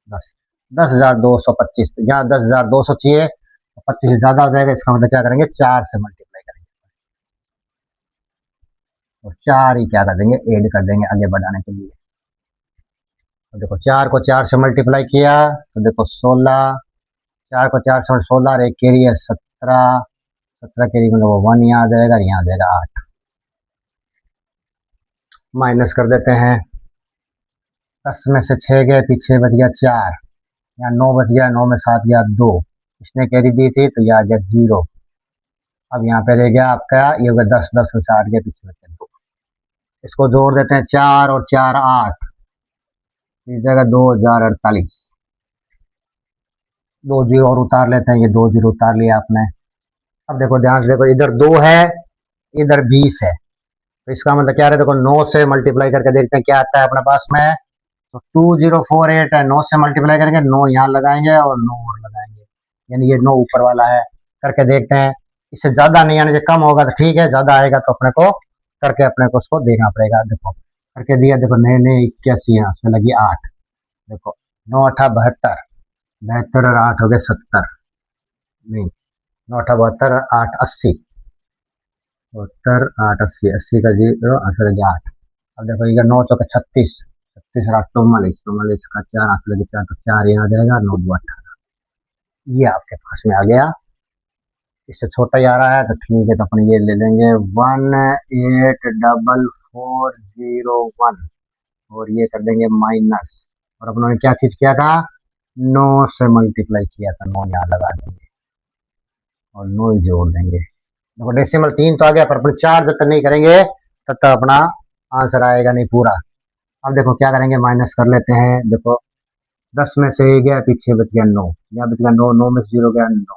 S1: 10, 10,225। तो यहाँ 10,200 चाहिए, तो 25 से ज्यादा हो जाएगा, इसका मतलब क्या करेंगे, 4 से मल्टीप्लाई करेंगे और 4 ही क्या कर देंगे, ऐड कर देंगे आगे बढ़ाने के लिए। तो देखो 4 को 4 से मल्टीप्लाई किया तो देखो 16, 4 को 4 से 16 और एक कैरी है 17, 17 कैरी मतलब वो 1 यहाँ आ जाएगा, यहाँ आ जाएगा 8। माइनस कर देते हैं, 10 में से 6 गए, पीछे बच गया 4, यहाँ 9 बच गया, 9 में 7 गया 2, इसने कैरी दी थी तो ये आ गया 0। अब यहाँ पे रह गया आपका, ये हो गया 10, 10 में से 8 गया, पीछे बच गया 2। इसको जोड़ देते हैं, 4 और 4 8, इस जगह 2048। 2 जीरो और उतार लेते हैं, ये 2 जीरो उतार लिया आपने। अब देखो ध्यान से देखो, इधर 2 है, इधर 20 है, तो इसका मतलब क्या है, देखो 9 से मल्टीप्लाई करके देखते हैं क्या आता है अपने पास में। तो 2048 है, 9 से मल्टीप्लाई करेंगे, 9 यहाँ लगाएंगे और 9 और लगाएंगे, यानी ये 9 ऊपर वाला है। करके देखते हैं, इससे ज्यादा नहीं आने से कम होगा तो ठीक है, ज्यादा आएगा तो अपने को करके अपने को उसको देखना पड़ेगा। देखो करके दिया, देखो नए नए 81 है, उसमें लगी 8, देखो 9 अठा 72, 72 और 8 हो गए 70, नहीं 9 अठा 72 और 8 80, 72 8 80, 80 का 0 आंसर लगे 8। अब देखो ये 9 चौके 36, 36 और 8 44, 44 का 4 आंसर लगे 4, तो 4 यहाँ आ जाएगा, 9 2 18, ये आपके पास में आ गया। इससे छोटा ही आ रहा है तो ठीक है, तो अपन ये ले लेंगे 1844401 और ये कर देंगे माइनस, और अपनों ने क्या चीज किया था, 9 से मल्टीप्लाई किया था, 9 यहाँ लगा देंगे और 9 ही जोड़ देंगे। देखो डेसिमल 3 तो आ गया, पर अपन 4 जब तक नहीं करेंगे तब तक अपना आंसर आएगा नहीं पूरा। अब देखो क्या करेंगे, माइनस कर लेते हैं। देखो 10 में से गया, पीछे बच गया 9, यहाँ बच गया 9, 9 में से 0 गया 9,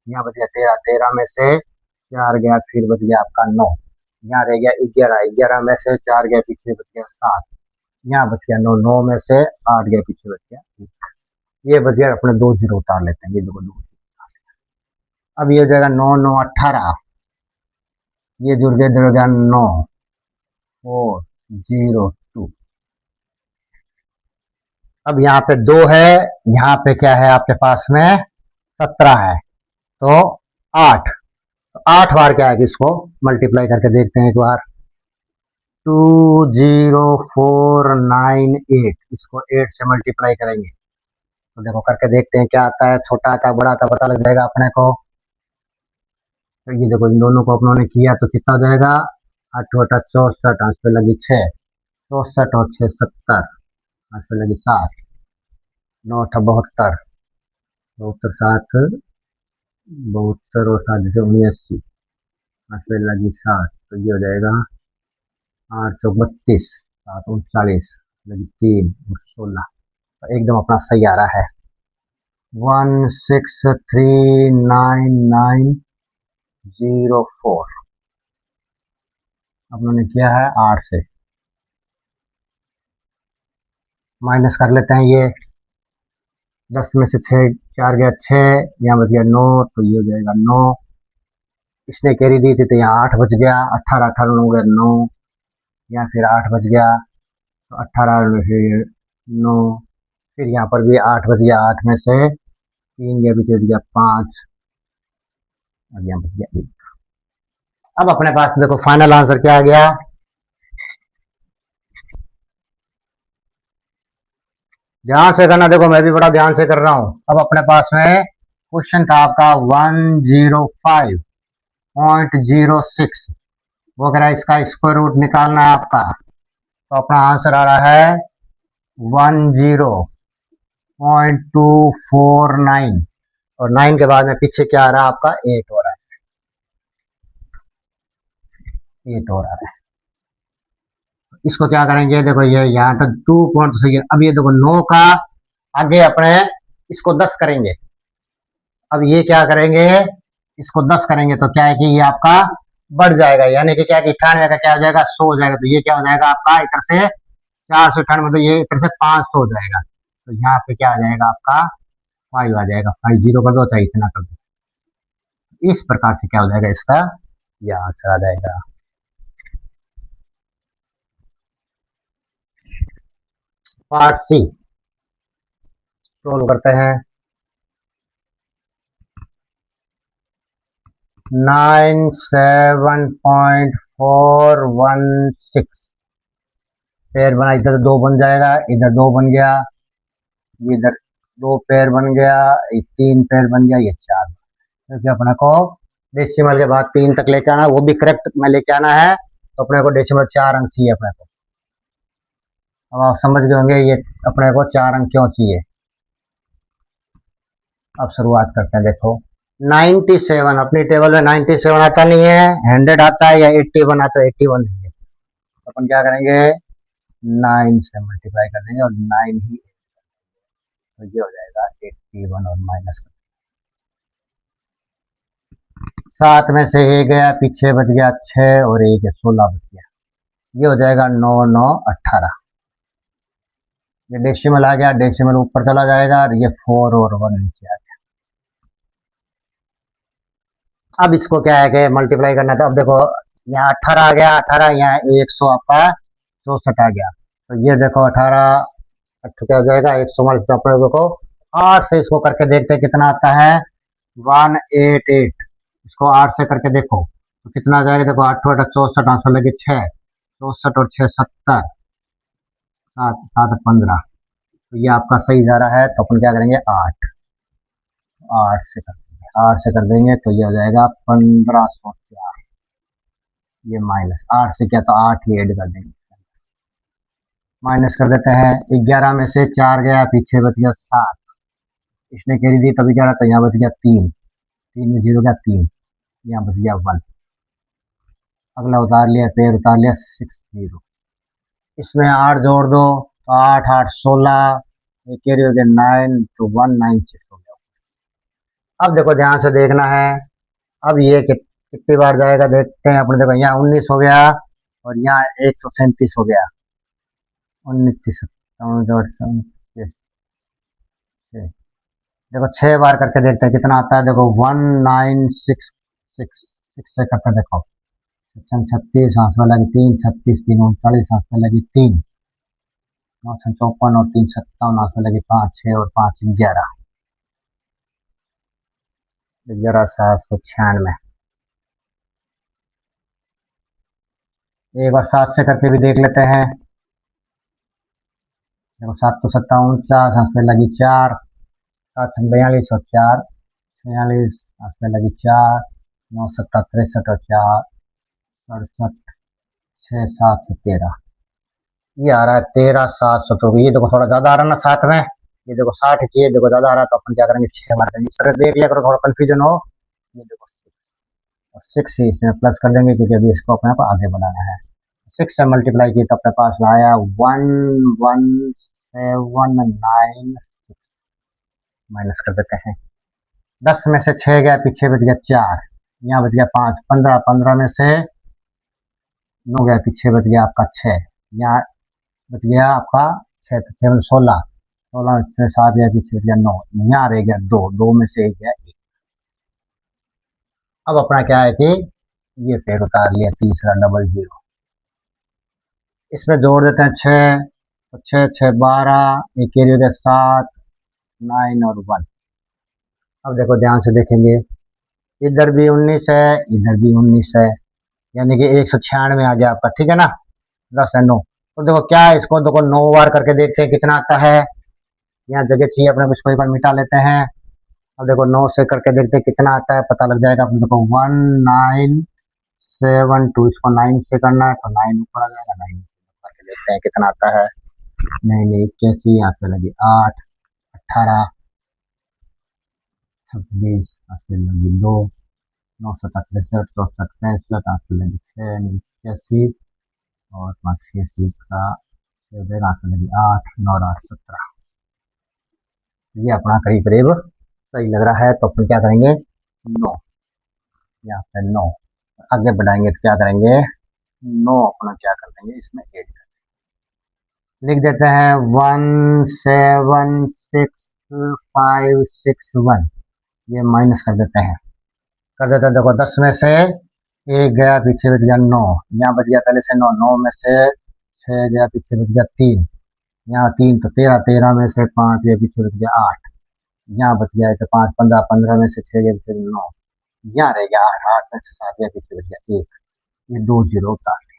S1: यहाँ बच गया 13, 13 में से 4 गया, फिर बच गया आपका 9, यहाँ रह गया 11, 11 में से 4 गया, पीछे बच गया 7, यहाँ बच गया 9, 9 में से 8 गया, पीछे बच गया 1। ये बच गया, अपने 2 जीरो उतार लेते हैं, ये दो 2। अब ये हो जाएगा 9, 9, 18, ये जुड़ गया, जुड़ गया 9, 4, 0, 2। अब यहाँ पे 2 है, यहाँ पे क्या है आपके पास में 17 है, तो 8, तो 8 बार क्या है कि इसको मल्टीप्लाई करके देखते हैं एक बार। 20498, इसको 8 से मल्टीप्लाई करेंगे तो देखो करके देखते हैं क्या आता है, छोटा आता है बड़ा आता है पता लग जाएगा अपने को। तो ये देखो इन दोनों को अपनों ने किया तो कितना हो जाएगा, 8 बटा 64, 8 पे लगी 6, 64 और 6 70, 8 पे लगी 7, 9 72, 72 7, 72 और 7 से 79, 8 पे लगी 7, तो ये हो जाएगा 8 चौक 32, 7 39, लगी 3 और 16, तो एकदम अपना सही आ रहा है 163990 4। अब मैंने किया है 8 से माइनस कर लेते हैं, ये 10 में से 6 4 गया 6, यहाँ बच गया 9, तो ये हो जाएगा 9, इसने कैरी दी थी तो यहाँ 8 बच गया, 18 18 हो गया 9, यहाँ फिर 8 बच गया, तो 18 में फिर 9, फिर यहाँ पर भी 8 बच गया, 8 में से 3 गया, पीछे बच गया 5 और यहाँ बच गया 1। अब अपने पास देखो फाइनल आंसर क्या आ गया, ध्यान से करना, देखो मैं भी बड़ा ध्यान से कर रहा हूं। अब अपने पास में क्वेश्चन था आपका 105.06, वो कह रहा है इसका स्क्वायर रूट निकालना है आपका, तो अपना आंसर आ रहा है 10.249 और 9 के बाद में पीछे क्या आ रहा है आपका 8 हो रहा है, 8 हो रहा है। इसको क्या करेंगे, देखो ये यहाँ तक 2 पॉइंट सही है। अब ये देखो 9 का आगे अपने इसको 10 करेंगे, अब ये क्या करेंगे, इसको 10 करेंगे तो क्या है कि ये आपका बढ़ जाएगा, यानी कि क्या है कि 98 का क्या हो जाएगा 100 हो जाएगा, तो ये क्या हो जाएगा आपका इधर से 498, तो ये इधर से 500 हो जाएगा, तो यहाँ पे क्या आ जाएगा आपका 5 आ जाएगा, 5 जीरो कर दो चाहे इतना कर दो, इस प्रकार से क्या हो जाएगा इसका यह आंसर आ जाएगा। पार्ट सी सोल्व करते हैं। 97.416 पेयर बना, इधर 2 बन जाएगा, इधर 2 बन गया, इधर 2 पेयर बन गया, 3 पेयर बन गया, ये 4, क्योंकि अपने को डेसिमल के बाद 3 तक लेके आना, वो भी करेक्ट में लेके आना है, तो अपने को डेसिमल 4 अंक चाहिए अपने को। अब आप समझ गए होंगे ये अपने को 4 अंक क्यों चाहिए। अब शुरुआत करते हैं, देखो 97 अपनी टेबल में 97 आता नहीं है, 100 आता है या 81 आता है, 81 नहीं है, तो अपन क्या करेंगे 9 से मल्टीप्लाई कर देंगे और 9 ही, तो ये हो जाएगा 81 और माइनस 7 में से 1 गया, पीछे बच गया 6 और 1 16 बच गया, ये हो जाएगा 9 9 18, ये डेसिमल आ गया, डेसिमल ऊपर चला जाएगा और ये 4 और 1 नीचे आ गया। अब इसको क्या है कि मल्टीप्लाई करना था, अब देखो यहाँ 18 आ गया, 18 यहाँ 100 आपका 64 आ गया, तो ये देखो 18 क्या हो जाएगा 100 तो अपने देखो 8 से इसको करके देखते हैं कितना आता है 188, इसको 8 से करके देखो तो कितना आ जाएगा, देखो 8 8 64, 8 लगे 6, 64 और 6 70, 7 7 15, तो ये आपका सही जा रहा है, तो अपन क्या करेंगे 8 से कर देंगे, 8 से कर देंगे तो ये हो जाएगा 1504, ये माइनस 8 से क्या तो 8 ही ऐड कर देंगे, माइनस कर देते हैं, 11 में से 4 गया, पीछे बच गया 7, इसने कैरी दी तभी 11, तो यहाँ बच गया 3, 3 में 0 गया 3, यहाँ बच गया 1, अगला उतार लिया, पेड़ उतार लिया 60, इसमें 8 जोड़ दो तो 8 8 16, ये कैरी हो गया 9, तो 196 हो गया, अब देखो ध्यान से देखना है। अब ये कितनी बार जाएगा देखते हैं अपने। देखो यहाँ 19 हो गया और यहाँ 137 हो गया। 19, देखो 6 बार करके देखते हैं कितना आता है। देखो 1966 सिक्स से करके देखो। 36 हाथ में लगी 3, 36 3 39 हाथ में लगी 3, 954 और 3 57 हाथ में लगी 5 6 और 5 11, 11,796। एक बार 7 से करके भी देख लेते हैं। देखो 7 तो 57 हाथ में लगी 4, 7 42 और 4 46 हाथ में लगी 4, 9 7 63 और 4 68, 6 7 13। ये आ रहा है 13,700। तो ये देखो थोड़ा ज्यादा आ रहा है ना साथ में। ये देखो 60 चाहिए, देखो ज्यादा आ रहा है तो अपन क्या करेंगे 6 बार करेंगे। इस तरह देख लिया करो, थोड़ा कंफ्यूजन हो। ये देखो 6 ही इसमें प्लस कर देंगे क्योंकि अभी इसको अपने को आगे बढ़ाना है। 6 से मल्टीप्लाई किया तो अपने पास में आया 1179। माइनस कर देते हैं। 10 में से 6 गया, पीछे बच गया 4, यहाँ बच गया 5, 15, 15 में से 9 गया, पीछे बच गया आपका 6, यहाँ बच गया आपका 6, 6 में 16, 16 में से 7 गया, पीछे बच गया 9, यहाँ रह गया 2, 2 में से 1 गया 1। अब अपना क्या है कि ये फेर उतार लिया तीसरा डबल जीरो। इसमें जोड़ देते हैं 6, तो 6 6 12, एक कैरी हो गया 7, 9 और 1। अब देखो ध्यान से देखेंगे, इधर भी 19 है, इधर भी 19 है, यानी कि 196 आ गया आपका। ठीक है ना, 10 है 9। तो देखो क्या है, इसको देखो 9 बार करके देखते हैं कितना आता है। यहाँ जगह चाहिए अपने को, इसको एक बार मिटा लेते हैं। अब देखो 9 से करके देखते हैं कितना आता है, पता लग जाएगा अपने को। 1972, इसको 9 से करना है तो 9 ऊपर आ जाएगा। 9 करके देखते हैं कितना आता है। नहीं नहीं 81, यहाँ पे लगी 8, 18, 26, यहाँ पे लगी 2, 963, 64, 65, यहाँ पे लगी 6, 81 और 5 का यहाँ पे लगी 8, 9 8 17। ये अपना करीब करीब सही लग रहा है, तो अपन क्या करेंगे 9, यहाँ पे 9 आगे बढ़ाएंगे तो क्या करेंगे 9 अपना क्या कर देंगे इसमें ऐड कर लिख देते हैं 176561। ये माइनस कर देते हैं, देखो 10 में से 1 गया, पीछे बच गया 9, यहाँ बच गया पहले से 9, 9 में से 6 गया, पीछे बच गया 3, यहाँ 3 तो 13, 13 में से 5 गया, पीछे बच गया 8, यहाँ बच गया तो 5, 15, 15 में से 6 गया, पीछे 9, यहाँ रह गया 8, 8 में से 7 गया, पीछे बच गया 1। ये 2 जीरो उतार दिया।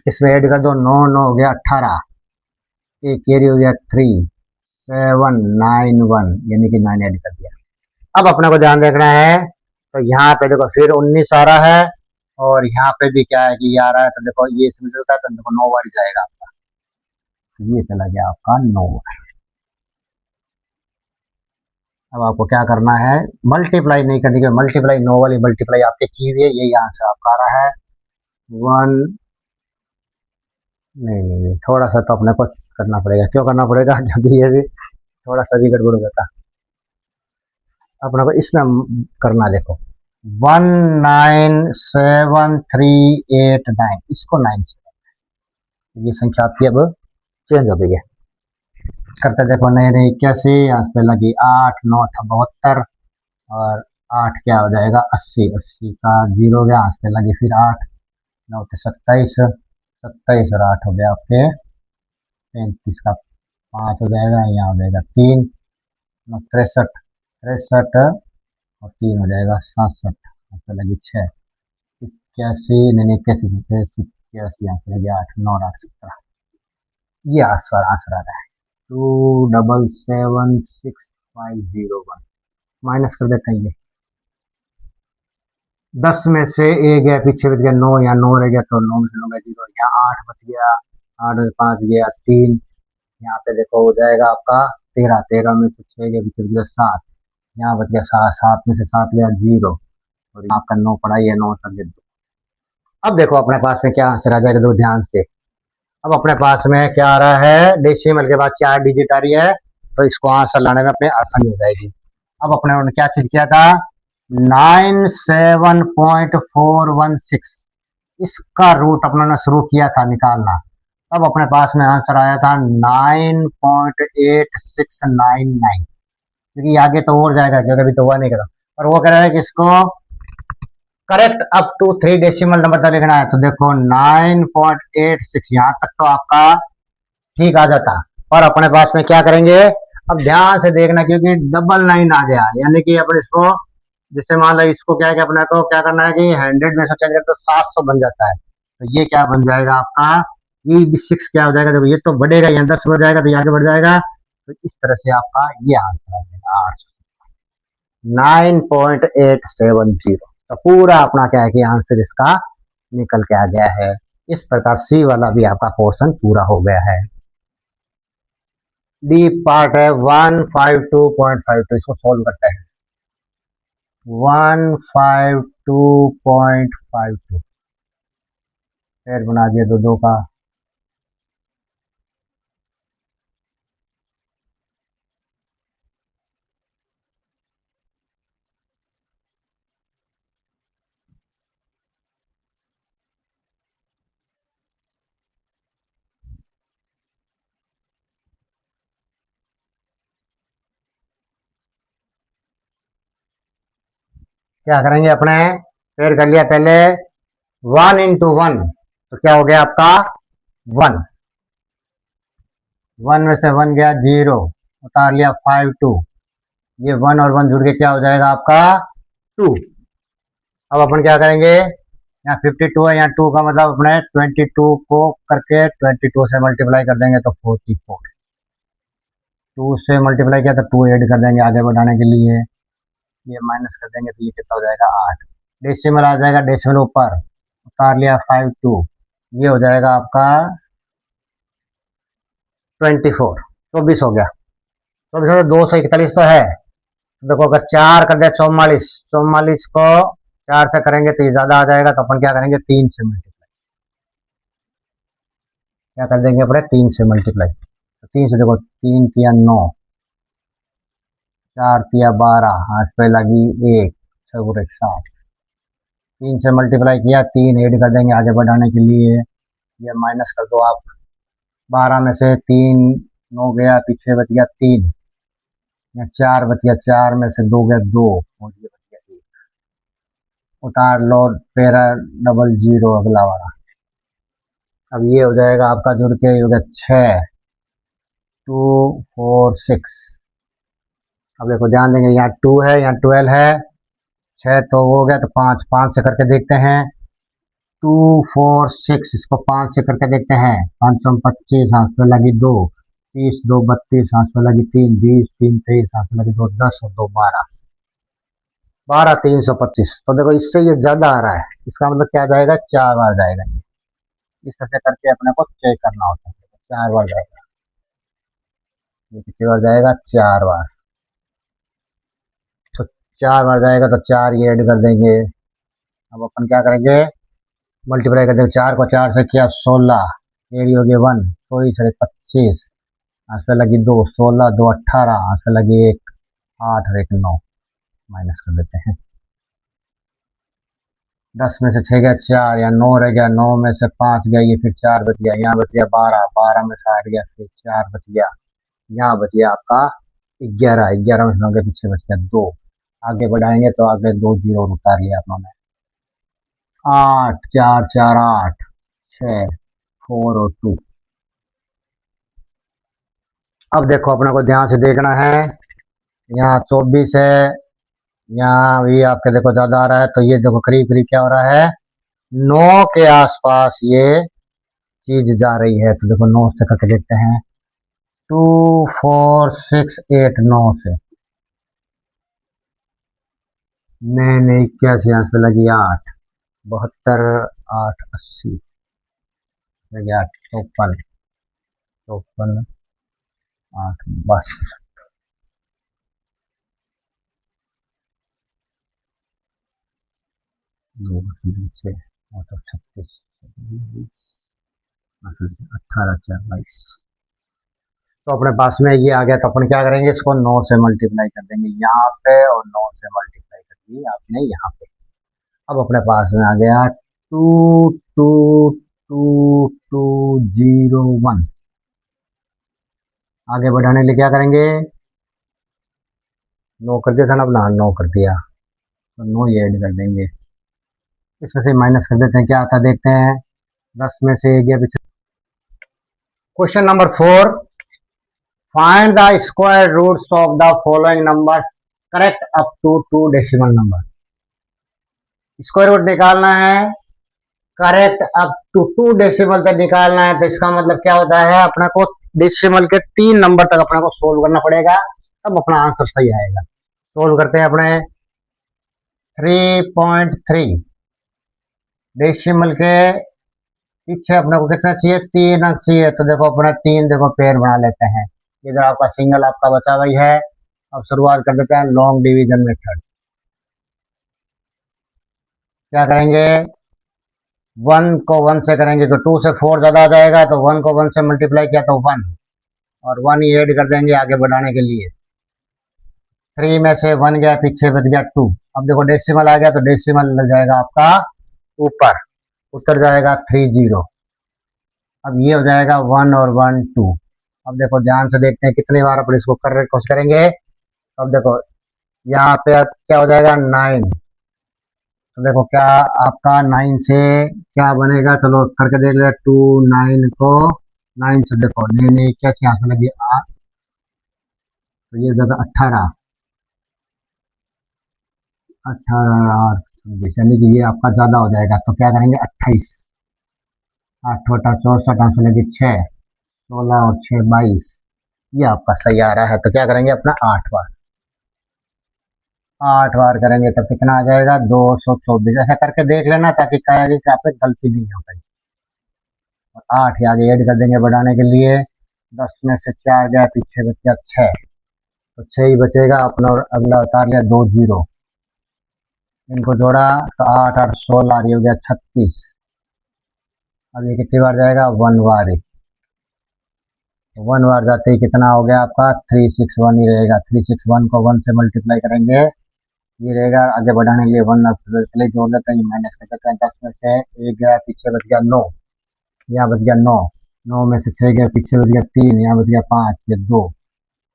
S1: इसमें ऐड कर दो 9 9 हो गया 18, एक कैरी हो गया 3791, यानी कि 9 ऐड कर दिया। अब अपने को ध्यान देखना है, तो यहाँ पे देखो फिर 19 आ रहा है और यहाँ पे भी क्या है कि ये आ रहा है। तो देखो ये इसमें चलता है तो देखो 9 बार जाएगा आपका। ये चला गया आपका 9। अब आपको क्या करना है, मल्टीप्लाई नहीं करनी है। मल्टीप्लाई 9 वाली मल्टीप्लाई आपके की हुई है, ये यहाँ से आपका आ रहा है 1। नहीं नहीं नहीं, थोड़ा सा तो अपने को करना पड़ेगा। क्यों करना पड़ेगा, जब ये भी थोड़ा सा भी गड़बड़ हो जाता अपने को इसमें करना। देखो 197389, इसको 9 से, ये संख्या आपकी अब चेंज हो गई है। करते देखो नहीं नहीं 81, यहाँ पे लगी 8, 9 72 और 8 क्या हो जाएगा 80, 80 का 0 गया, यहाँ पे लगी फिर 8, 9 27, 27 और 8 हो गया आपके 35 का 5 हो जाएगा, यहाँ हो जाएगा 3, 9 63, 63 और 3 हो जाएगा 67, यहाँ पे लगी 6, 81 नहीं 81, 81 यहाँ पे लगी 8, 9 8 17। ये आंसर आंसर आ रहा है 2776501। माइनस कर देते हैं ये। 10 में से 1 गया, पीछे बच गया 9, यहाँ 9 रह गया तो 9 में से 9 गया 0, यहाँ 8 बच गया, 8 में 5 गया 3, यहाँ पे देखो हो जाएगा आपका 13, 13 में से 6 गया, पीछे बच गया 7, यहाँ बच गया 7, 7 में से 7 गया 0 और यहाँ आपका 9 पड़ा, ये 9 कर दो। अब देखो अपने पास में क्या आंसर आ जाएगा, दो ध्यान से। अब अपने पास में क्या आ रहा है, डेसिमल के बाद 4 डिजिट आ रही है, तो इसको आंसर लाने में अपने आसानी हो जाएगी। अब अपने उन्होंने क्या चीज किया था, 97.416, इसका रूट अपने ने शुरू किया था निकालना। अब अपने पास में आंसर आया था 9.8699, क्योंकि आगे तो और जाएगा क्योंकि अभी तो हुआ नहीं करा। और वो कह रहा है कि इसको correct up to 3 decimal number तक लिखना है, तो देखो 9.86 यहाँ तक तो आपका ठीक आ जाता। और अपने पास में क्या करेंगे, अब ध्यान से देखना क्योंकि डबल नाइन आ गया, यानी कि अपन इसको, जैसे मान लो इसको क्या है कि अपने को क्या करना है कि 100 में से चेंज तो 700 बन जाता है, तो ये क्या बन जाएगा आपका, ये भी 6 क्या हो जाएगा, देखो ये तो बढ़ेगा, यहाँ 10 बढ़ जाएगा तो ये आगे बढ़ जाएगा, तो इस तरह से आपका ये आंसर आ जाएगा 9.870। तो पूरा अपना क्या है कि आंसर इसका निकल के आ गया है। इस प्रकार सी वाला भी आपका पोर्शन पूरा हो गया है। डी पार्ट है 152.52, इसको सोल्व करते हैं। 152.52 फिर बना दिया दो दो का, क्या करेंगे अपने, फिर कर लिया पहले 1 into 1, तो क्या हो गया आपका 1, 1 में से 1 गया 0, उतार लिया 52, ये 1 और 1 जुड़ के क्या हो जाएगा आपका 2। अब अपन क्या करेंगे, यहाँ 52 है, यहाँ 2 का मतलब अपने 22 को करके 22 से मल्टीप्लाई कर देंगे तो 44, 2 से मल्टीप्लाई किया तो 2 ऐड कर देंगे आगे बढ़ाने के लिए, ये माइनस कर देंगे तो ये कितना हो जाएगा 8, डेसिमल आ जाएगा, डेसिमल ऊपर उतार लिया 52, ये हो जाएगा आपका 24, 24 हो गया, 24 हो, 241 तो है, तो देखो अगर 4 कर दे 44, 44 को 4 से करेंगे तो ये ज्यादा आ जाएगा, तो अपन क्या करेंगे 3 से मल्टीप्लाई, क्या कर देंगे अपने 3 से मल्टीप्लाई, तो 3 से देखो 3 किया 9, 4 किया 12, हाथ पे लगी 1, 6 7, 3 से मल्टीप्लाई किया, 3 ऐड कर देंगे आगे बढ़ाने के लिए, ये माइनस कर दो आप, 12 में से 3 9 गया, पीछे बच गया 3, या 4 बच गया, 4 में से 2 गया 2, और ये बच गया 1, उतार लो फिर डबल जीरो अगला वाला, अब ये हो जाएगा आपका जुड़ के ये हो गया 6, 2 4 6, अब देखो ध्यान देंगे यहाँ 2 है यहाँ 12 है, 6 तो हो गया, तो 5 5 से करके देखते हैं, 2 4 6, इसको 5 से करके देखते हैं, 5 25, हाथ में लगी 2, 30 2 32, हाथ में लगी 3, 20 3 23, हाथ में लगी 2, 10 और 2 12, 12 325, तो देखो इससे ये ज्यादा आ रहा है, इसका मतलब क्या जाएगा 4 बार जाएगा ये, इस तरह से करके अपने को चेक करना होता है, 4 बार जाएगा, ये कितनी बार जाएगा 4 बार, तो 4 बार जाएगा तो 4 ये ऐड कर देंगे, अब अपन क्या करेंगे मल्टीप्लाई कर देंगे, 4 को 4 से किया 16, ये हो गया 1, थोड़ी से 25, हाथ पे लगी 2, 16 2 18, हाथ पे लगी 1 8 और 1 9, माइनस कर देते हैं, 10 में से 6 गया 4, या 9 रह गया, 9 में से 5 गया, ये फिर 4 बच गया, यहाँ बच गया 12, 12 में से 8 गया, फिर 4 बच गया, यहाँ बच गया आपका 11, 11 में से 9 के पीछे बच गया 2, आगे बढ़ाएंगे तो आगे 2 जीरो और उतार लिया आपने, 8 4 4 8 6 4 और 2। अब देखो अपने को ध्यान से देखना है, यहाँ 24 है, यहाँ भी आपके देखो ज्यादा आ रहा है, तो ये देखो करीब करीब क्या हो रहा है 9 के आसपास ये चीज जा रही है, तो देखो 9 से करके देखते हैं, 2 4 6 8, 9 से, नहीं नहीं 81, यहाँ पे लगी 8, 72 8 80, लगी 8 54, 54 8 बस, दो नीचे 8 36 18 4 22, तो अपने पास में ये आ गया, तो अपन क्या करेंगे, इसको 9 से मल्टीप्लाई कर देंगे यहाँ पे और 9 से मल्टीप्लाई कर दिए आपने यहाँ पे। अब अपने पास में आ गया 222201। आगे बढ़ाने के लिए क्या करेंगे, 9 कर दिया था ना अपना, 9 कर दिया तो 9 ये ऐड कर देंगे, इसमें से माइनस कर देते हैं, क्या आता है देखते हैं। 10 में से गया पीछे। Question number 4, find the square roots of the following numbers correct up to 2 decimal number. Square root निकालना है, करेक्ट अप टू 2 डेसिमल तक निकालना है, तो इसका मतलब क्या होता है, अपने को डेसिमल के 3 नंबर तक अपने को सोल्व करना पड़ेगा, तब अपना आंसर सही आएगा। सोल्व करते हैं अपने 3.3 डेसिमल के पीछे अपने को कितना चाहिए, 3 अंक चाहिए, तो देखो अपना 3 देखो पेयर बना लेते हैं। इधर आपका सिंगल आपका बचा हुआ है। अब शुरुआत कर देते हैं लॉन्ग डिवीजन मेथड। क्या करेंगे, 1 को 1 से करेंगे तो 2 से 4 ज्यादा आ जाएगा, तो 1 को 1 से मल्टीप्लाई किया तो 1, और 1 ही ऐड कर देंगे आगे बढ़ाने के लिए। 3 में से 1 गया पीछे, बच गया 2। अब देखो डेसिमल आ गया, तो डेसिमल लग जाएगा आपका ऊपर, उतर जाएगा 30। अब ये हो जाएगा 1 और 1 2। अब देखो ध्यान से देखते हैं कितनी बार अपन इसको कर कोशिश करेंगे। अब देखो यहाँ पे क्या हो जाएगा 9, तो देखो क्या आपका 9 से क्या बनेगा, चलो करके देख ले। 2 9 को 9 से देखो, नहीं नहीं क्या यहाँ से लगी तो ये ज्यादा 18 18 और 26, यानी कि ये आपका ज्यादा हो जाएगा, तो क्या करेंगे 28, 8 बटा 64 आंसर लगी 6, 16 और 6 22, ये आपका सही आ रहा है। तो क्या करेंगे अपना 8 बार करेंगे तो कितना आ जाएगा 224। ऐसा करके देख लेना ताकि क्या है कि आप पे गलती नहीं हो गई। और 8 आगे ऐड कर देंगे बढ़ाने के लिए। 10 में से 4 गया पीछे, बच गया 6, तो 6 ही बचेगा अपना, और अगला उतार लिया 2 0, इनको जोड़ा तो 8 8 16, ये हो गया 36। अब ये कितनी बार जाएगा, 1 बार ही। 1 बार जाते ही कितना हो गया आपका 361 ही रहेगा। 361 को 1 से मल्टीप्लाई करेंगे, ये रहेगा आगे बढ़ाने के लिए 1 पहले जोड़ देते हैं, माइनस कर देते हैं। 10 में से 1 गया पीछे, बच गया 9, यहाँ बच गया 9, 9 में से 6 गया पीछे, बच गया 3, यहाँ बच गया 5, ये 2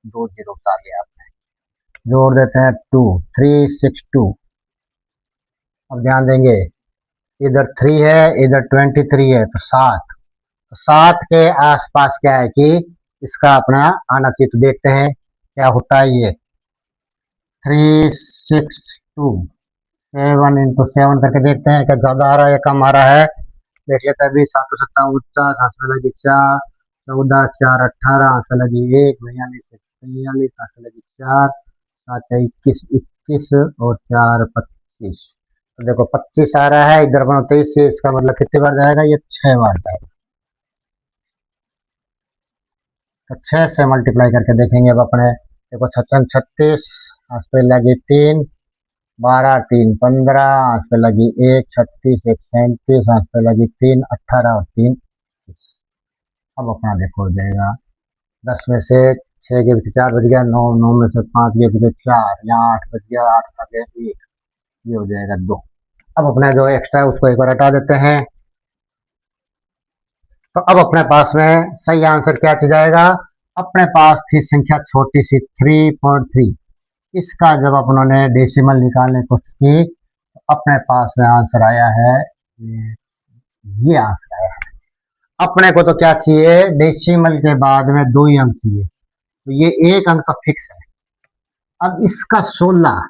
S1: 2 0 उतार लिया आपने। जोड़ देते हैं 2 362। अब ध्यान देंगे, इधर 3 है, इधर 23 है, तो 7, तो 7 के आसपास क्या है कि इसका अपना आना चाहिए, तो देखते हैं क्या होता है। ये 362 7 इंटू 7 करके देखते हैं क्या ज्यादा आ रहा है या कम आ रहा है, देख लेते हैं। अभी 757 आंसर लगी 4, 14 4 18 आंसर लगी 1, 42 43 आंसर लगी 4, 7 21 21 और 4 25। तो देखो 25 आ रहा है, इधर बनो 23 से, इसका मतलब कितनी बार जाएगा, ये 6 बार जाएगा। तो 6 से मल्टीप्लाई करके देखेंगे अब अपने। देखो 56 36 आंसर पे लगी 3, 12 3 15 आंसर पे लगी 1, 36 1 37 आंसर पे लगी 3, 18 और 3 20। अब अपना देखो हो जाएगा 10 में से 6 के पीछे 4 बच गया, 9 9 में से 5 के पीछे 4, यहाँ 8 बच गया, 8 का 1, ये हो जाएगा 2। अब अपना जो एक्स्ट्रा है उसको एक बार हटा देते हैं। तो अब अपने पास में सही आंसर क्या चीज आएगा, अपने पास थी संख्या छोटी सी 3.3। इसका जब अपनों ने डेसिमल निकालने की कोशिश की, तो अपने पास में आंसर आया है, ये आंसर आया है। अपने को तो क्या चाहिए, डेसिमल के बाद में 2 ही अंक चाहिए, तो ये 1 अंक तो फिक्स है। अब इसका 16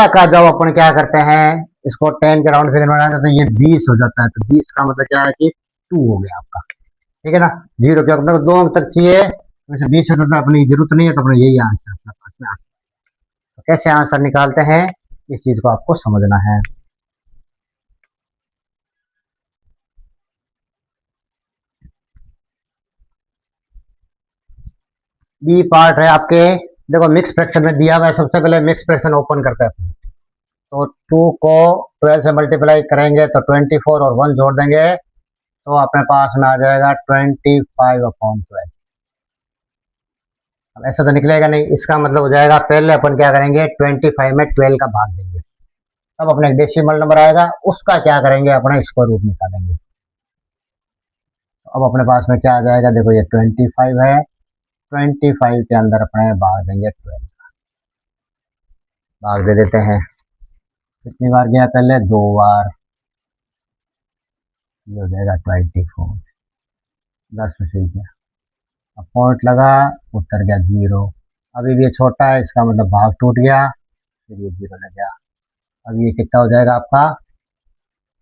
S1: का जब अपन क्या करते हैं, इसको 10 के राउंड फिगर बनाते हैं, तो ये 20 हो जाता है। तो 20 का मतलब क्या है कि 2 हो गया आपका, ठीक है ना। 0 के अपने को 2 अंक तक चाहिए, वैसे 20 होता तो अपनी जरूरत नहीं है, तो अपने यही आंसर अपने पास में आंसर। तो कैसे आंसर निकालते हैं, इस चीज को आपको समझना है। बी पार्ट है आपके, देखो मिक्स फ्रैक्शन में दिया हुआ है। सबसे पहले मिक्स फ्रैक्शन ओपन करते हैं, तो 2 को 12 से मल्टीप्लाई करेंगे तो 24 और 1 जोड़ देंगे तो अपने पास में आ जाएगा 25/12। अब ऐसा तो निकलेगा नहीं, इसका मतलब हो जाएगा पहले अपन क्या करेंगे 25 में 12 का भाग देंगे, तब अपने डेसिमल नंबर आएगा, उसका क्या करेंगे अपना स्क्वायर रूट निकालेंगे। अब अपने पास में क्या आ जाएगा, देखो ये 25 है, 25 के अंदर अपने भाग देंगे 12, भाग दे देते हैं। कितनी बार गया पहले, 2 बार, ये हो जाएगा 24, 10 में से गया, अब पॉइंट लगा, उत्तर गया 0। अभी भी ये छोटा है, इसका मतलब भाग टूट गया, फिर ये 0 लग गया। अब ये कितना हो जाएगा आपका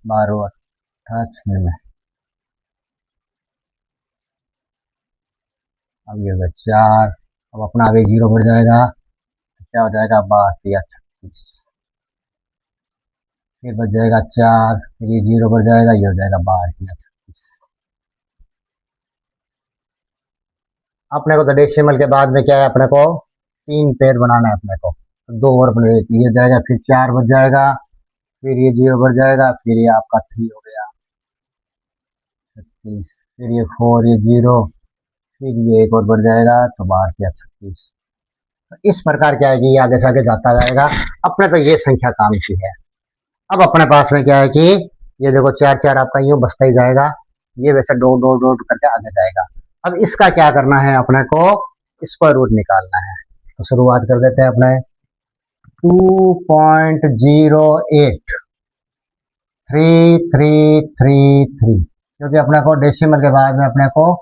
S1: 12 अट्ठा 96। अब ये होगा 4, अब अपना आगे 0 बढ़ जाएगा, क्या हो जाएगा 12 या 36, फिर बच जाएगा 4, फिर ये 0 बढ़ जाएगा, ये हो जाएगा 12 या 36। अपने को तो डेसिमल के बाद में क्या है, अपने को 3 पेयर बनाना है अपने को, तो 2 और बने, ये जाएगा, फिर 4 बच जाएगा, फिर ये 0 बढ़ जाएगा, फिर ये आपका 3 हो गया 36, फिर ये 4, ये 0, फिर ये एक और बढ़ जाएगा, तो 12 या 36। तो इस प्रकार क्या है कि ये आगे से आगे जाता जाएगा, अपने तो ये संख्या काम की है। अब अपने पास में क्या है कि ये देखो 4 4 आपका यूं बचता ही जाएगा, ये वैसे डॉट डॉट डॉट करके आगे जाएगा। अब इसका क्या करना है अपने को, स्क्वायर रूट निकालना है। तो शुरुआत कर देते हैं अपने 2.083333, क्योंकि अपने को डेसिमल के बाद में अपने को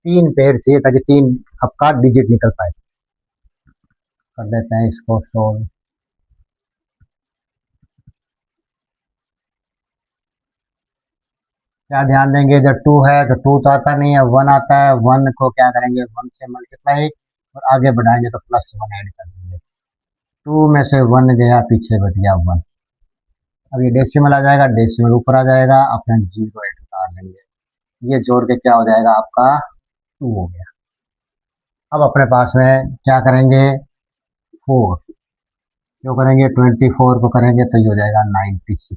S1: 3 पेयर चाहिए ताकि 3 आपका डिजिट निकल पाए। कर देते हैं इसको सोल्व। क्या ध्यान देंगे, जब 2 है तो 2 तो आता नहीं है, 1 आता है, 1 को क्या करेंगे 1 से मल्टीप्लाई और आगे बढ़ाएंगे तो +1 ऐड कर देंगे। 2 में से 1 गया, पीछे बच गया 1। अब ये डेसिमल आ जाएगा, डेसिमल ऊपर आ जाएगा, अपने 0 ऐड कर लेंगे, ये जोड़ के क्या हो जाएगा आपका 2 हो गया। अब अपने पास में क्या करेंगे 4, क्यों करेंगे 24 को करेंगे तो ये हो जाएगा 96।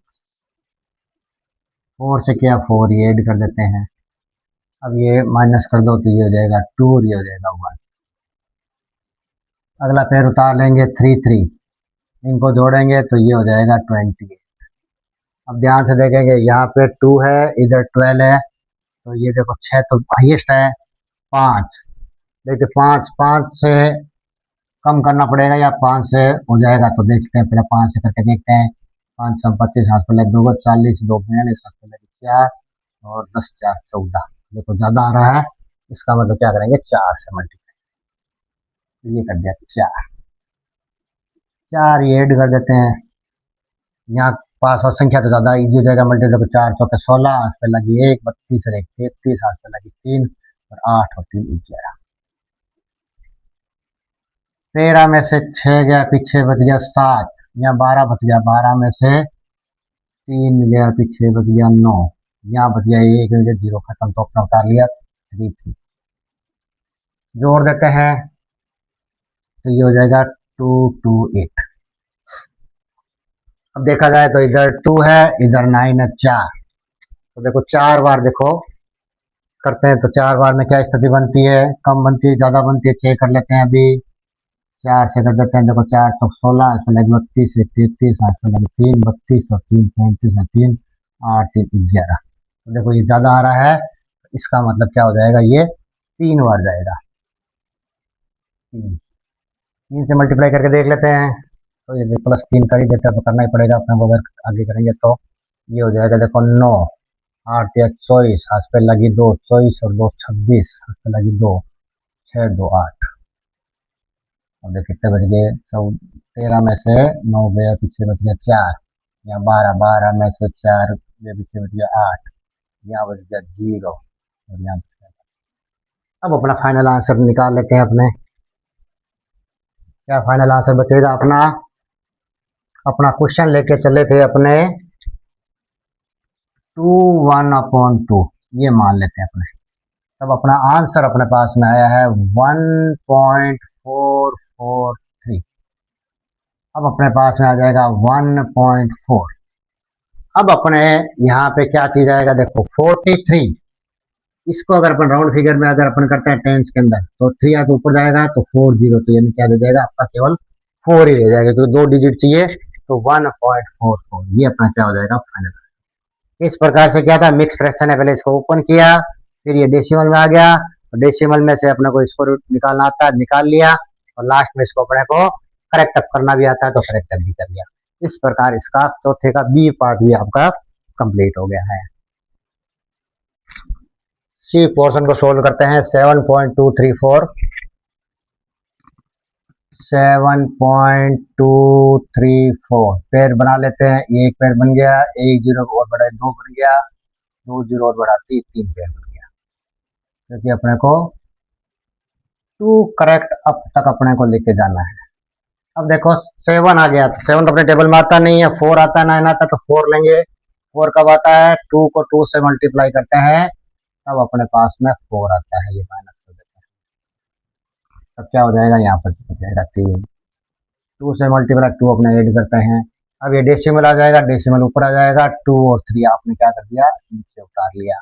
S1: 4 से क्या 4 ये ऐड कर देते हैं, अब ये माइनस कर दो तो ये हो जाएगा 2 और ये हो जाएगा 1। अगला पेड़ उतार लेंगे 3 3, इनको जोड़ेंगे तो ये हो जाएगा 28। अब ध्यान से देखेंगे यहाँ पे 2 है, इधर 12 है, तो ये देखो 6 तो हाईएस्ट है, 5 देखिए 5 5 से कम करना पड़ेगा या 5 से हो जाएगा, तो देखते हैं पहले 5 से करके देखते हैं। 5 सौ 25, हाथ पे लगे 2 40, 2 42, हाथ पे लगे 4 और 10 4 14, देखो ज्यादा आ रहा है, इसका मतलब क्या करेंगे 4 से मल्टीप्लाई, ये कर दिया 4 4 ये ऐड कर देते हैं, यहाँ पास और संख्या तो ज्यादा इजी हो जाएगा, मल्टी देखो 4 चौके 16, हाथ पे लगी 1 32 और 1 33, हाथ पे लगी 3 और 8 और 3 11। 13 में से 6 गया, पीछे बच गया 7, यहाँ 12 बच गया, 12 में से 3 गया, पीछे बच गया 9, यहाँ बच गया 1, 0 खत्म, तो अपना उतार लिया 3 3। जोड़ देते हैं तो ये हो जाएगा 228। अब देखा जाए तो इधर 2 है, इधर 9 है, 4, तो देखो 4 बार देखो करते हैं तो 4 बार में क्या स्थिति बनती है, कम बनती है ज्यादा बनती है, चेक कर लेते हैं अभी। 4 से कर देते हैं, देखो 4 तो 16, इसमें लगे 32 से 33, इसमें लगे 3 32 और 3 35 और 3 8 3 11, तो देखो ये ज्यादा आ रहा है, इसका मतलब क्या हो जाएगा, ये 3 बार जाएगा। 3 से मल्टीप्लाई करके देख लेते हैं, तो ये +3 कर ही देते हैं, तो करना ही पड़ेगा अपने को, अगर आगे करेंगे तो ये हो जाएगा, देखो 9 8 या 24, हाथ पे लगी 2 24 और 2 26, हाथ पे लगी 2 6 2 8, और देख कितने बच गए, 13 में से 9 गया, पीछे बच गया 4, यहाँ 12 12 में से 4 गया, पीछे बच गया 8, यहाँ बच गया 0 और यहाँ बच गया। अब अपना फाइनल आंसर निकाल लेते हैं अपने, क्या फाइनल आंसर बचेगा अपना, अपना क्वेश्चन लेके चले थे अपने 2 1/2, ये मान लेते हैं अपने, तब अपना आंसर अपने पास में आया है 1.443। अब अपने पास में आ जाएगा 1.4। अब अपने यहाँ पे क्या चीज आएगा, देखो 43 इसको अगर अपन राउंड फिगर में अगर अपन करते हैं टेंस के अंदर तो 3 या तो ऊपर जाएगा तो 40, तो यानी क्या दे जाएगा आपका, केवल 4 ही रह जाएगा क्योंकि 2 डिजिट चाहिए, तो 1.44 ये अपना क्या हो जाएगा फाइनल। इस प्रकार से क्या था, मिक्स फ्रैक्शन है, पहले इसको ओपन किया, फिर ये डेसिमल में आ गया, और डेसिमल में से अपने को इसको रूट निकालना आता है, निकाल लिया, और लास्ट में इसको अपने को करेक्ट अप करना भी आता है तो करेक्ट अप भी कर लिया। इस प्रकार इसका चौथे का बी पार्ट भी आपका कंप्लीट हो गया है। सी पोर्शन को सोल्व करते हैं। 7.234 7.234 पेयर बना लेते हैं। एक पेयर बन गया, एक जीरो और बड़ा 2 बन गया, 2 जीरो और बड़ा 3 पेयर बन गया, क्योंकि अपने को 2 करेक्ट अप तक अपने को लेके जाना है। अब देखो 7 आ गया, तो 7 तो अपने टेबल में आता नहीं है, 4 आता है, 9 आता है, तो 4 लेंगे। 4 कब आता है, 2 को 2 से मल्टीप्लाई करते हैं तब अपने पास में 4 आता है, ये माइनस कर देते हैं, तब क्या हो जाएगा, यहाँ पर हो जाएगा 3। 2 से मल्टीप्लाई 2 अपने ऐड करते हैं। अब ये डेसिमल आ जाएगा, डेसिमल ऊपर आ जाएगा, 2 और 3 आपने क्या कर दिया, नीचे उतार लिया।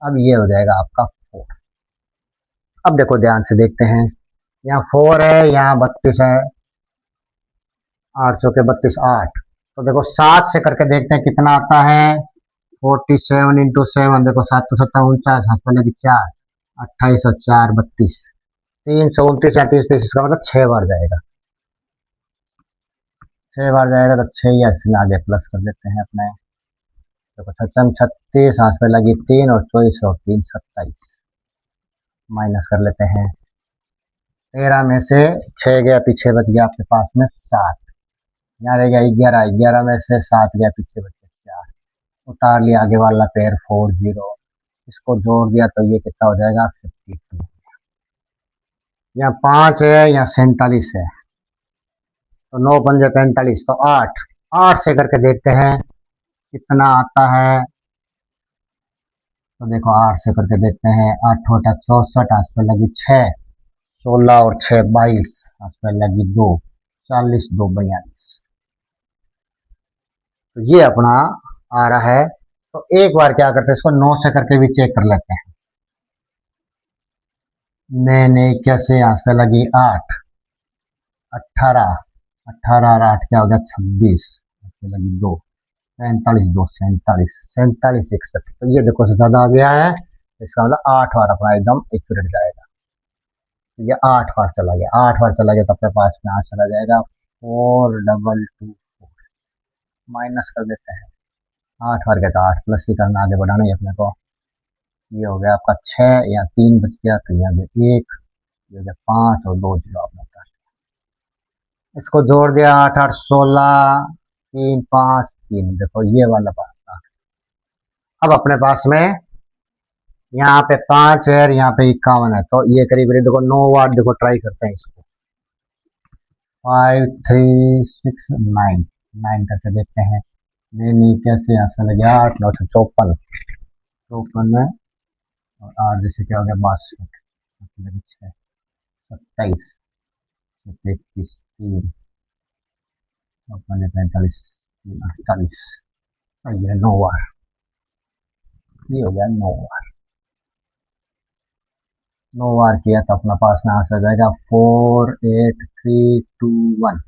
S1: अब ये हो जाएगा आपका 4। अब देखो ध्यान से देखते हैं, यहाँ 4 है, यहाँ 32 है, 8 चौके 32, 8। तो देखो 7 से करके देखते हैं कितना आता है। 47 इंटू 7, देखो 7 तो 7 49, 7 पहले की 4, 28 और 4 32, 329 या 30, इसका मतलब 6 बार जाएगा। 6 बार जाएगा तो 6 या इसमें आगे प्लस कर देते हैं अपने। देखो 56 36, हाथ पे लगी 3 और 24 और 3 27, माइनस कर लेते हैं। 13 में से 6 गया, पीछे बच गया आपके पास में 7, यहाँ रह गया 11, 11 में से 7 गया, पीछे बच गया 4, उतार लिया आगे वाला पेयर 40, इसको जोड़ दिया तो ये कितना हो जाएगा 52। यहाँ 5 है, यहाँ 47 है, तो 9 पंजे 45, तो 8, 8 से करके देखते हैं कितना आता है। तो देखो 8 से करके देखते हैं, 8 होता 64, हाथ पे लगी 6, 16 और 6 22, हाथ पे लगी 2, 40 2 42, तो ये अपना आ रहा है। तो एक बार क्या करते हैं, इसको 9 से करके भी चेक कर लेते हैं। ने कैसे, हाथ पे लगी 8, 18, 18 और 8 क्या हो गया 26, हाथ पे लगी 2, 45 2 47, 47 61, तो ये देखो से ज्यादा आ गया है, इसका मतलब 8 बार अपना एकदम एक्यूरेट जाएगा। तो ये 8 बार चला गया, 8 बार चला गया तो अपने पास में आंसर आ जाएगा 4224, माइनस कर देते हैं। 8 बार गया तो 8 प्लस ही करना, आगे बढ़ाना ही अपने को। ये हो गया आपका 6, या 3 बच गया, तो यहाँ पे 1, ये हो गया 5 और 2 जीरो आपने उतार, इसको जोड़ दिया 8 8 16, 3 5 3, देखो ये वाला बात था। अब अपने पास में यहाँ पे 5 है, यहाँ पे 51 है, तो ये करीब करीब देखो 9 वाट, देखो ट्राई करते हैं इसको। 5 3 6 9, 9 करके देखते हैं। नहीं कैसे, यहाँ से लगे 8 9 54, 54 में और 8 जैसे क्या हो गया 62, 27 31 3 45 48, ये 9 वाट, ये हो गया 9 वाट। 9 बार किया तो अपना पास में आंसर आ जाएगा 48321,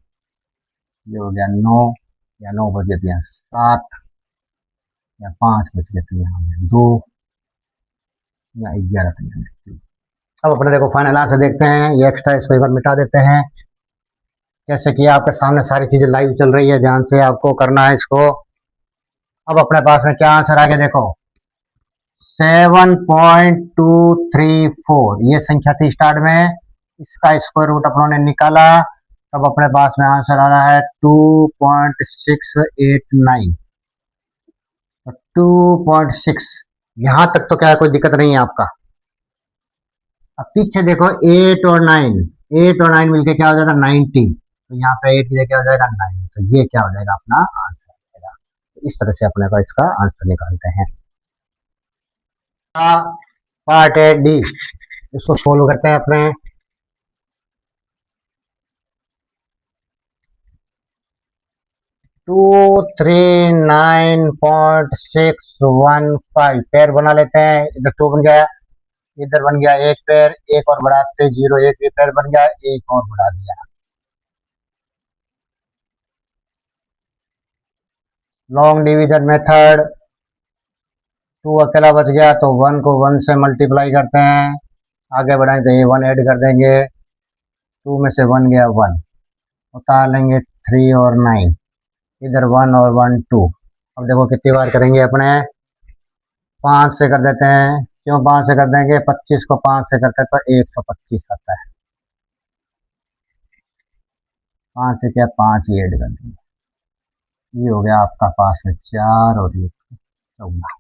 S1: ये हो गया 9, या 9 बज गए तो यहाँ 7, या 5 बज गए तो यहाँ 2, या 11 तो यहाँ 3। अब अपने देखो फाइनल आंसर देखते हैं, ये एक्स्ट्रा इसको एक बार मिटा देते हैं। जैसे कि आपके सामने सारी चीजें लाइव चल रही है, ध्यान से आपको करना है इसको। अब अपने पास में क्या आंसर आ गया देखो, 7.234, ये संख्या थी स्टार्ट में, इसका स्क्वायर रूट अपनों ने निकाला, तब अपने पास में आंसर आ रहा है 2.689, 2.6। यहां तक तो क्या कोई दिक्कत नहीं है आपका। अब पीछे देखो 8 और 9, 8 और 9 मिलके क्या हो जाएगा 90, तो यहाँ पे 8 की जगह हो जाएगा 9, तो ये क्या हो जाएगा अपना आंसर हो जाएगा। तो इस तरह से अपने को इसका आंसर निकालते हैं। पार्ट है डी, इसको सोल्व करते हैं अपने। 239.615 पेयर बना लेते हैं, इधर 2 बन गया, इधर बन गया एक पेयर, एक और बढ़ाते जीरो, एक भी पेयर बन गया, एक और बढ़ा दिया। लॉन्ग डिवीजन मेथड, टू अकेला बच गया तो वन को वन से मल्टीप्लाई करते हैं, आगे बढ़ाएं तो ये वन ऐड कर देंगे, टू में से वन गया वन, उतार लेंगे थ्री और नाइन, इधर वन और वन टू। अब देखो कितनी बार करेंगे अपने, पाँच से कर देते हैं, क्यों पाँच से कर देंगे, 25 को पाँच से करते हैं तो 125 आता है, पाँच से क्या पाँच ही ऐड कर देंगे, ये हो गया आपका पास में चार और ये 14।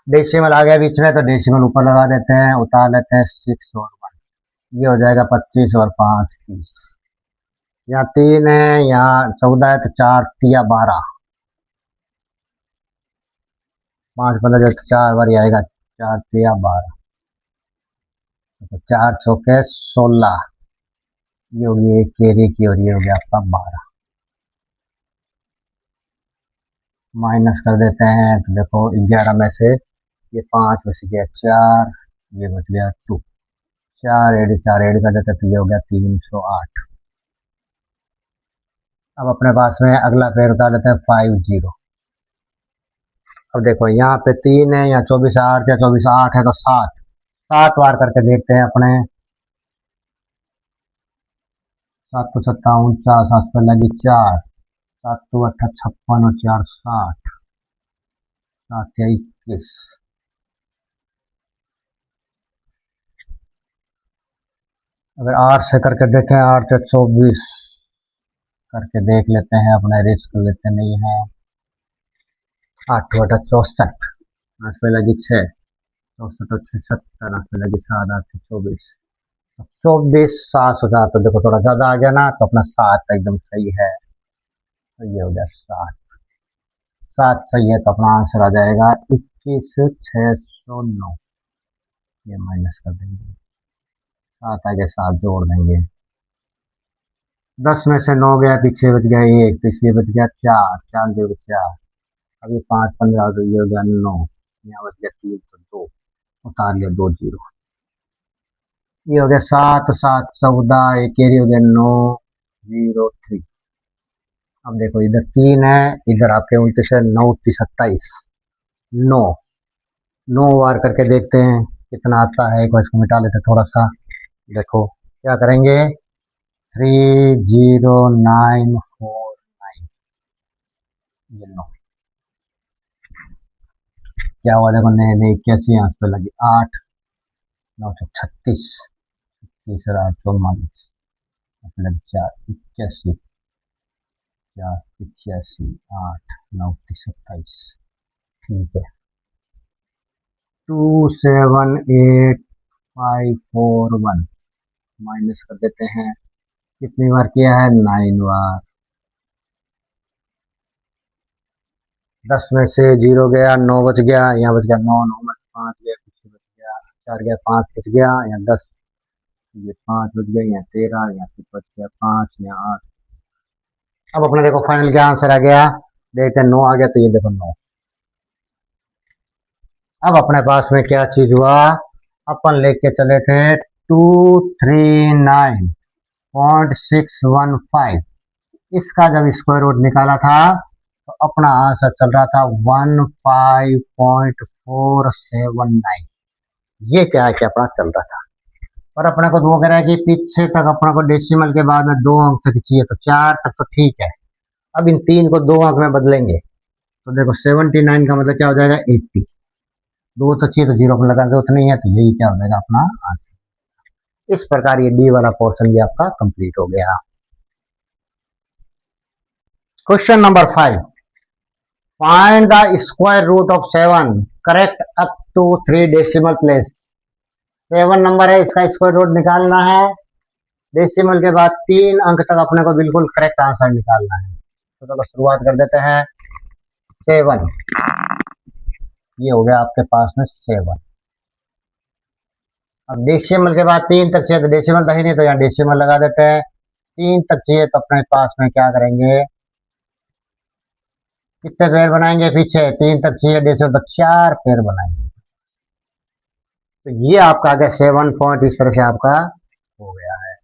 S1: डेसिमल आ गया बीच में तो डेसिमल ऊपर लगा देते हैं, उतार लेते हैं सिक्स और वन, ये हो जाएगा 25 और पाँच 30। यहाँ तीन है, यहाँ 14 है तो चार तिया 12, पाँच पंद्रह जो चार बार आएगा, चार तिया 12, तो चार चौके 16, ये होगी एक केरी की और ये हो गया आपका 12। माइनस कर देते हैं तो देखो 11 में से ये पाँच बच गया चार, ये बच गया टू, चार ऐड कर देते तो ये हो गया 308। अब अपने पास में अगला पेड़ उतार लेते हैं 50। अब देखो यहाँ पे तीन है, यहाँ 24 आठ या 24 आठ है तो सात, सात बार करके देखते हैं अपने, सात तो सत्ता 49, सात पे लगी चार, सात तो अट्ठा 56 और चार 60, सात या 21। अगर आठ से करके देखें, आठ से 24 करके देख लेते हैं, अपने रिस्क लेते नहीं है, आठ बटा 64, आठ पे लगी छः, 64 और 6 70, आठ पे लगी सात, आठ से 24, 24 सात हो जाता तो देखो थोड़ा ज्यादा आ गया ना, तो अपना सात एकदम सही है, तो ये हो गया सात, सात सही है तो अपना आंसर आ जाएगा 21,609, ये माइनस कर देंगे, सात आगे सात जोड़ देंगे, 10 में से 9 गया, पीछे बच गया एक, पीछे बच गया चार, चार जोड़ चार, अभी 5 15 तो ये हो गया 9, यहाँ बच गया तीन तो दो, उतार लिया दो जीरो, ये हो गया सात, सात 14, एक कैरी हो गया 903। अब देखो इधर तीन है, इधर आपके 29 है, 9 30 27, नौ, 9 बार करके देखते हैं कितना आता है, एक बार इसको मिटा लेते थोड़ा सा, देखो क्या करेंगे, 30949, ये नो, क्या हुआ देखो, नए नए 81 यहाँ पे लगी, आठ, 936, तीसरा 44, मतलब चार 81, चार 85, आठ 9 27, ठीक है, 278541 माइनस कर देते हैं, कितनी बार किया है, 9 बार, 10 में से जीरो गया, 9 बच गया, यहाँ बच गया 9, 9 में 5 गया, पीछे बच गया चार गया, 5 बच गया, यहाँ 10, ये 5 बच गया, यहाँ 13, यहाँ से बच गया 5, यहाँ 8। अब अपने देखो फाइनल क्या आंसर आ गया, देखते हैं 9 आ गया तो ये देखो 9। अब अपने पास में क्या चीज हुआ, अपन लेके चले थे 239.615, इसका जब स्क्वायर रूट निकाला था तो अपना आंसर चल रहा था 15.479, ये क्या है कि अपना चल रहा था, और अपने को वो कह रहा है कि पीछे तक अपने को डेसिमल के बाद में दो अंक तक चाहिए, तो चार तक तो ठीक है, अब इन तीन को दो अंक में बदलेंगे तो देखो 79 का मतलब क्या हो जाएगा 80, दो तो चाहिए तो जीरो पर लगा जरूरत नहीं है, तो यही क्या हो जाएगा अपना आंसर। इस प्रकार ये डी वाला पोर्शन भी आपका कंप्लीट हो गया। Question number 5, find the square root of 7 correct up to 3 decimal place. 7 number है, इसका स्क्वायर रूट निकालना है, डेसिमल के बाद 3 अंक तक अपने को बिल्कुल करेक्ट आंसर निकालना है, तो चलो शुरुआत कर देते हैं। 7, ये हो गया आपके पास में 7, अब डेसिमल के बाद 3 तक चाहिए तो डेसिमल तो ही नहीं, तो यहाँ डेसिमल लगा देते हैं, 3 तक चाहिए तो अपने पास में क्या करेंगे, कितने पेड़ बनाएंगे पीछे, 3 तक चाहिए डेसिमल तो 4 पेड़ बनाएंगे, तो ये आपका आ गया 7 पॉइंट, इस तरह से आपका हो गया है।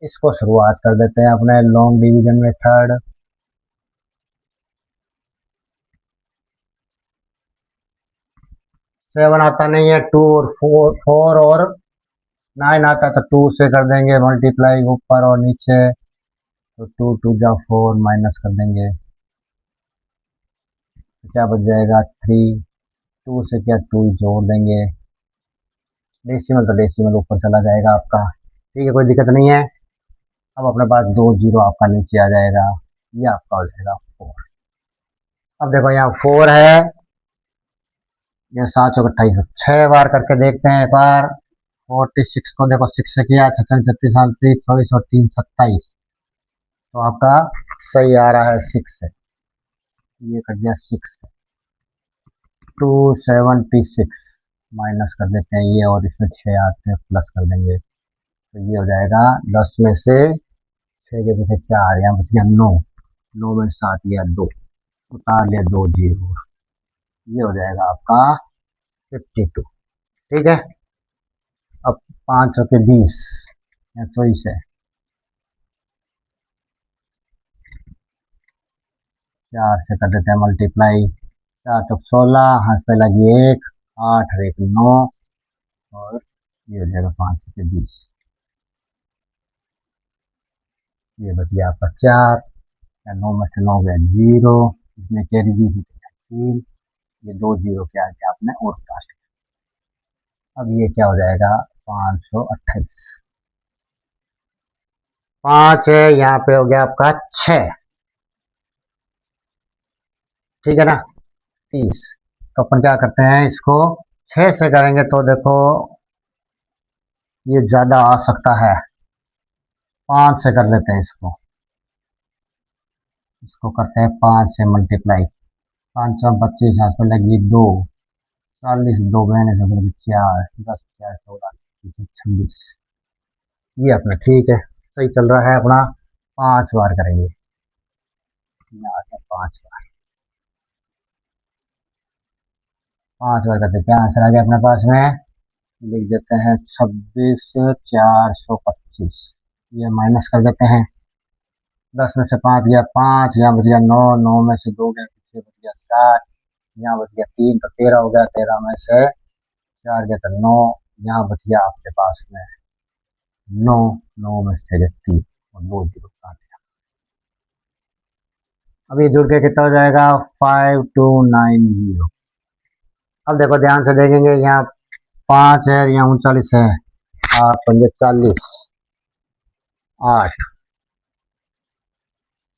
S1: इसको शुरुआत कर देते हैं अपने लॉन्ग डिवीजन मेथड। 7 आता नहीं है, 2 और 4, 4 और 9 आता है, तो 2 से कर देंगे मल्टीप्लाई ऊपर और नीचे, तो 2 2 जा 4 माइनस कर देंगे, तो क्या बच जाएगा 3। 2 से क्या 2 जोड़ देंगे, डेसिमल तो डेसिमल ऊपर चला जाएगा आपका, ठीक है, कोई दिक्कत नहीं है। अब अपने पास 2 जीरो आपका नीचे आ जाएगा, ये आपका हो जाएगा 4। अब देखो यहाँ 4 है, ये 7 चौक 28, 6 बार करके देखते हैं एक बार। 46 को देखो 6 से किया, 36 36 24 और 3 27, तो आपका सही आ रहा है 6 से, ये कर दिया 6 से। 276 माइनस कर देते हैं ये, और इसमें 6 आते हैं प्लस कर देंगे, तो ये हो जाएगा 10 में से 6 के पीछे 4, यहाँ बच गया 9, 9 में 7 गया 2, उतार लिया 2 जीरो, ये हो जाएगा आपका 52, ठीक है। अब 5 के 20 या 24 है, 4 से कर देते हैं मल्टीप्लाई, 4 चौक 16, हाथ पे लगी 1, 8 और 1 9, और ये हो जाएगा 5 के 20, ये बच गया आपका 4, या 9 में से 9 गया 0, इसमें कैरी भी 3, ये 2 जीरो के आगे आपने और काट। अब ये क्या हो जाएगा 528, 5 है, यहाँ पे हो गया आपका 6, ठीक है ना, 30। तो अपन क्या करते हैं, इसको 6 से करेंगे तो देखो ये ज्यादा आ सकता है, 5 से कर लेते हैं इसको, इसको करते हैं 5 से मल्टीप्लाई, 5 चौ 25, हाथ पे लगी 2, 40, 2 बहने से लगी 4, 10 4 14 26, ये अपना ठीक है, सही चल रहा है अपना। 5 बार करेंगे, ये आ गया 5 बार, 5 बार करते क्या आंसर आ गया अपने पास में, लिख देते हैं 26,425, ये माइनस कर देते हैं, 10 में से 5 गया 5, यहाँ बच गया 9, 9 में से 2 गया पीछे बच गया 7, यहाँ बच गया 3, तो 13 हो गया, 13 में से 4 गया तो 9, यहाँ बच गया आपके पास में 9, 9 में से 3 और 2 जीरो काट दिया। अब ये जुड़ के कितना हो जाएगा 5290। अब देखो ध्यान से देखेंगे, यहाँ 5 है, यहाँ 39 है, 8 पंजे 40, 8,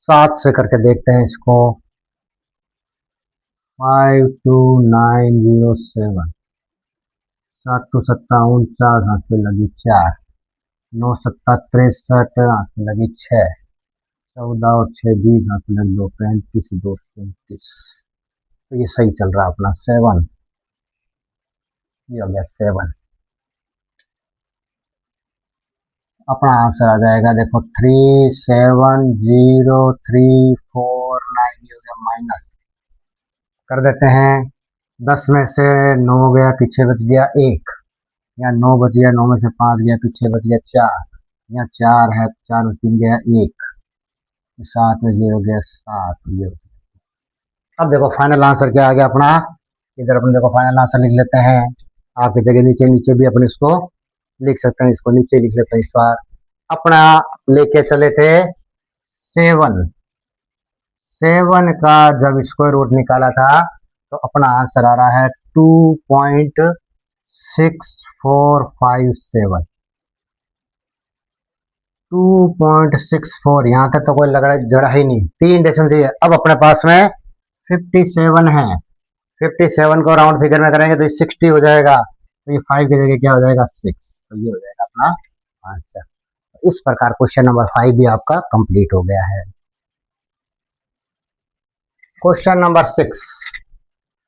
S1: 7 से करके देखते हैं इसको, 52907, 7 टू 7 49, हाथ पे लगी 4, 9 7 63, हाथ पे लगी 6, 14 और 6 20, हाथ पे लगी 2 35, 2 37, तो ये सही चल रहा है अपना 7, ये हो गया 7, अपना आंसर आ जाएगा देखो 37034 9, ये हो गया माइनस कर देते हैं, 10 में से 9 गया पीछे बच गया 1, यहाँ 9 बच गया, 9 में से 5 गया पीछे बच गया 4, यहाँ 4 है, 4 में 3 गया 1, 7 में 0 गया 7, ये। अब देखो फाइनल आंसर क्या आ गया अपना, इधर अपन देखो फाइनल आंसर लिख लेते हैं, आपकी जगह नीचे नीचे भी अपन इसको लिख सकते हैं, इसको नीचे लिख लेते हैं इस बार। अपना लेके चले थे 7, 7 का जब स्क्वायर रूट निकाला था तो अपना आंसर आ रहा है 2.6457, 2.64, यहाँ तक तो कोई लगा जड़ा ही नहीं, 3 डेसिमल चाहिए। अब अपने पास में 57 है, 57 को राउंड फिगर में करेंगे तो 60 हो जाएगा, तो ये 5 की जगह क्या हो जाएगा 6, तो ये हो जाएगा अपना आंसर। इस प्रकार क्वेश्चन नंबर 5 भी आपका कंप्लीट हो गया है। Question number 6,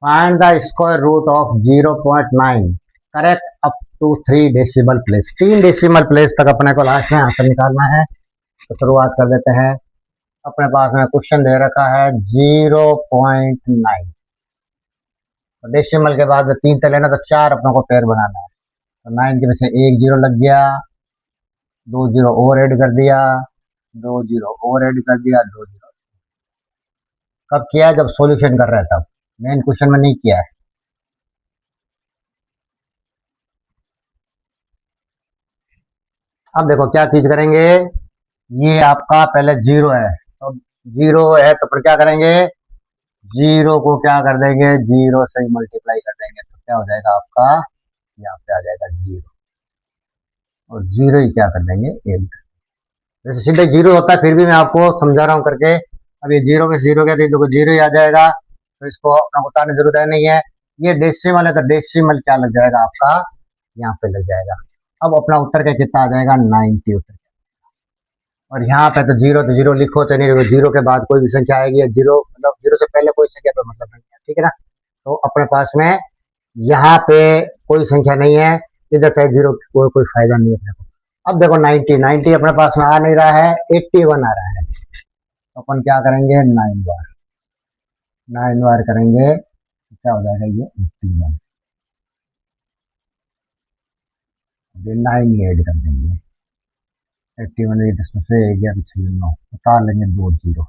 S1: find the square root of 0.9 correct up to 3 decimal place, 3 decimal place तक अपने को लास्ट में आंसर निकालना है। तो शुरुआत कर देते हैं, अपने पास में क्वेश्चन दे रखा है 0.9, तो डेसिमल के बाद में 3 तक लेना, तो 4 अपनों को पेयर बनाना है, तो 9 के पीछे एक जीरो लग गया, 2 जीरो और ऐड कर दिया, 2 जीरो और ऐड कर दिया, 2 जीरो। कब किया है? जब सॉल्यूशन कर रहा है तब, मेन क्वेश्चन में नहीं किया है। अब देखो क्या चीज करेंगे, ये आपका पहले जीरो है, तो जीरो है तो फिर क्या करेंगे, जीरो को क्या कर देंगे, जीरो से ही मल्टीप्लाई कर देंगे, तो क्या हो जाएगा आपका, यहाँ पे आ जाएगा जीरो, और जीरो ही क्या कर देंगे, एड। जैसे सीधे जीरो होता है, फिर भी मैं आपको समझा रहा हूँ करके। अब ये जीरो में जीरो क्या, देखो जीरो ही आ जाएगा, तो इसको अपना बताने की जरूरत है नहीं है। ये डेसिमल है तो डेसिमल क्या लग जाएगा आपका, यहाँ पे लग जाएगा। अब अपना उत्तर क्या कितना आ जाएगा, 90 उत्तर। और यहाँ पे तो जीरो लिखो तो नहीं, देखो जीरो के बाद कोई भी संख्या आएगी, या जीरो मतलब जीरो से पहले कोई संख्या पे मतलब नहीं है, ठीक है ना। तो अपने पास में यहाँ पे कोई संख्या नहीं है, इधर चाहे जीरो, कोई फायदा नहीं है अपने को। अब देखो 90 90 अपने पास में आ नहीं रहा है, 81 आ रहा है, तो अपन क्या करेंगे, 9 बार, 9 बार करेंगे तो क्या हो जाएगा, ये 81, ये 9 ऐड कर देंगे। 81 10 में से एक गया, पिछले 9 उतार लेंगे, 2 जीरो,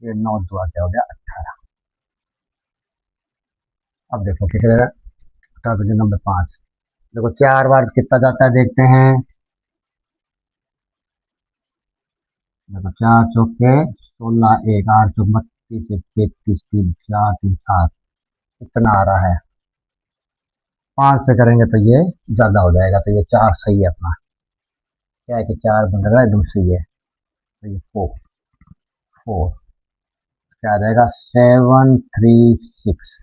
S1: ये 9 2 क्या हो गया, 18। अब देखो कितने, 18 नंबर 5, देखो 4 बार कितना जाता है देखते हैं। देखो 4 चौके 16, एक 8 चौक 32, एक 33, 3 4 3 7, इतना आ रहा है। 5 से करेंगे तो ये ज्यादा हो जाएगा, तो ये 4 सही है अपना, क्या है कि 4 बन रहा है, एकदम सही है। तो ये 4 4 क्या आ जाएगा, 736।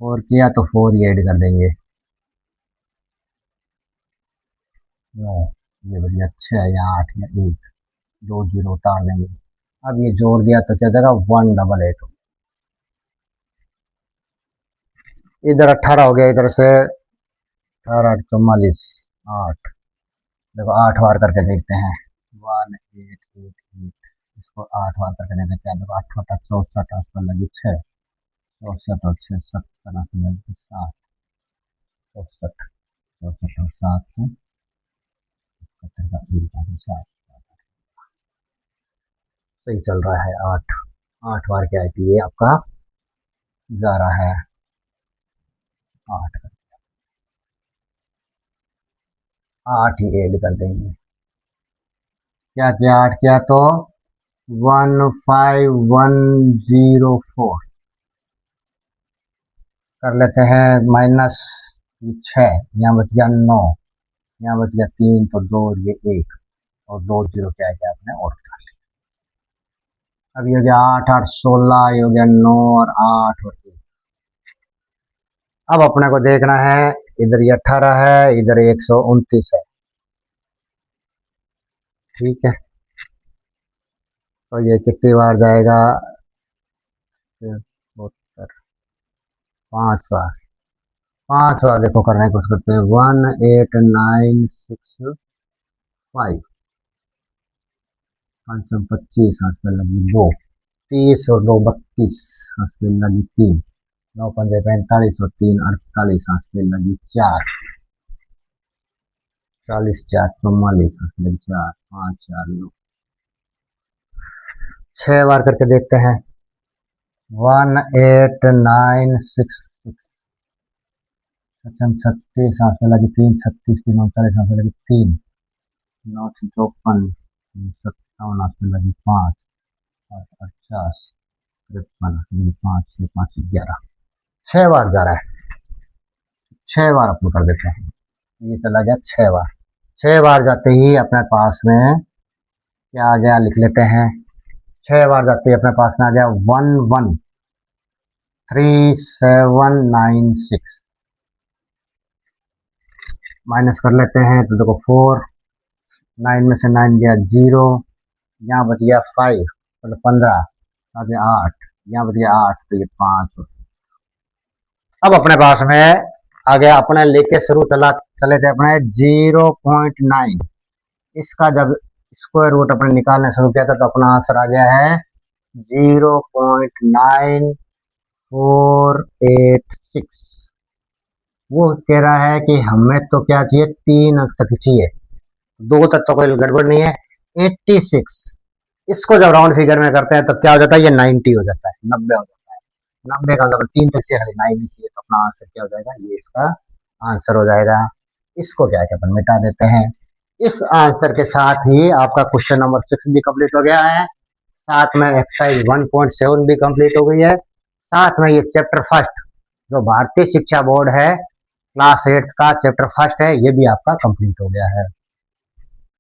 S1: 4 किया तो 4 ही ऐड कर देंगे, 9, ये बढ़िया अच्छा है, यहाँ 8 या 1, 2 जीरो उतार देंगे। अब ये जोड़ दिया तो क्या जाएगा, 188। इधर 18 हो गया, इधर से 18 8 44, 8, देखो 8 बार करके देखते हैं, 1888, इसको 8 बार करके देखते हैं, क्या देखो 8 8 64, 8 पर लगी 6, 64 और 6 70, 8 पर लगी 7, 64, 64 और 7 70 का 7, सही चल रहा है। 8 8 बार क्या है कि ये आपका जा रहा है, 8 8 ही ऐड कर देंगे, क्या किया 8 किया तो 15104 कर लेते हैं, माइनस 6, यहाँ बच गया 9, यहाँ बच गया 3, तो 2 और ये 1, और 2 जीरो क्या है, क्या आपने और कर लिया। अब ये हो गया 8 8 16, ये हो गया 9 और 8 और 1। अब अपने को देखना है, इधर ये 18 है, इधर 129 है, ठीक है। तो ये कितनी बार जाएगा, 72, 5 बार, 5 बार देखो करने की कोशिश करते हैं, 18965, 525, हाथ पे लगी 2, 30 और 2 32, हाथ पे लगी 3, 9 पंजे 45 और 3 48, हाथ पे लगी 4, 40 4 44, हाथ पे लगी 4, 5 4 9, 6 बार करके देखते हैं, 18966, 36, हाथ पे लगी 3, 36 3 39, हाथ पे लगी 3, 9 54, 57, हाथ पे लगी 5, 50, 53, 5 6 5 11, 6 बार जा रहा है, 6 बार अपन कर देते हैं, ये चला गया 6 बार। 6 बार जाते ही अपने पास में क्या आ गया, लिख लेते हैं, 6 बार जाते ही अपने पास में आ गया 113796, माइनस कर लेते हैं तो देखो 4, 9 में से 9 गया 0, यहाँ बच गया 5 मतलब 15, आ गया 8, यहाँ बच गया 8, तो ये 5। अब अपने पास में आ गया, अपने लेके शुरू चले थे अपने 0.9, इसका जब स्क्वायर रूट अपने निकालने शुरू किया था तो अपना आंसर आ गया है 0.9486। वो कह रहा है कि हमें तो क्या चाहिए, 3 अंक तक चाहिए, 2 तक तो कोई गड़बड़ नहीं है। 86, इसको जब राउंड फिगर में करते हैं तो क्या हो जाता है, ये 90 हो जाता है, 90 हो जाता है। 90 का मतलब 3 तक से खाली 9 ही चाहिए, तो अपना आंसर क्या हो जाएगा, ये इसका आंसर हो जाएगा। इसको क्या है कि अपन मिटा देते हैं। इस आंसर के साथ ही आपका क्वेश्चन नंबर 6 भी कंप्लीट हो गया है। साथ में एक्सरसाइज 1.7 भी कंप्लीट हो गई है। साथ में ये चैप्टर फर्स्ट जो भारतीय शिक्षा बोर्ड है क्लास 8 का चैप्टर फर्स्ट है, ये भी आपका कंप्लीट हो गया है।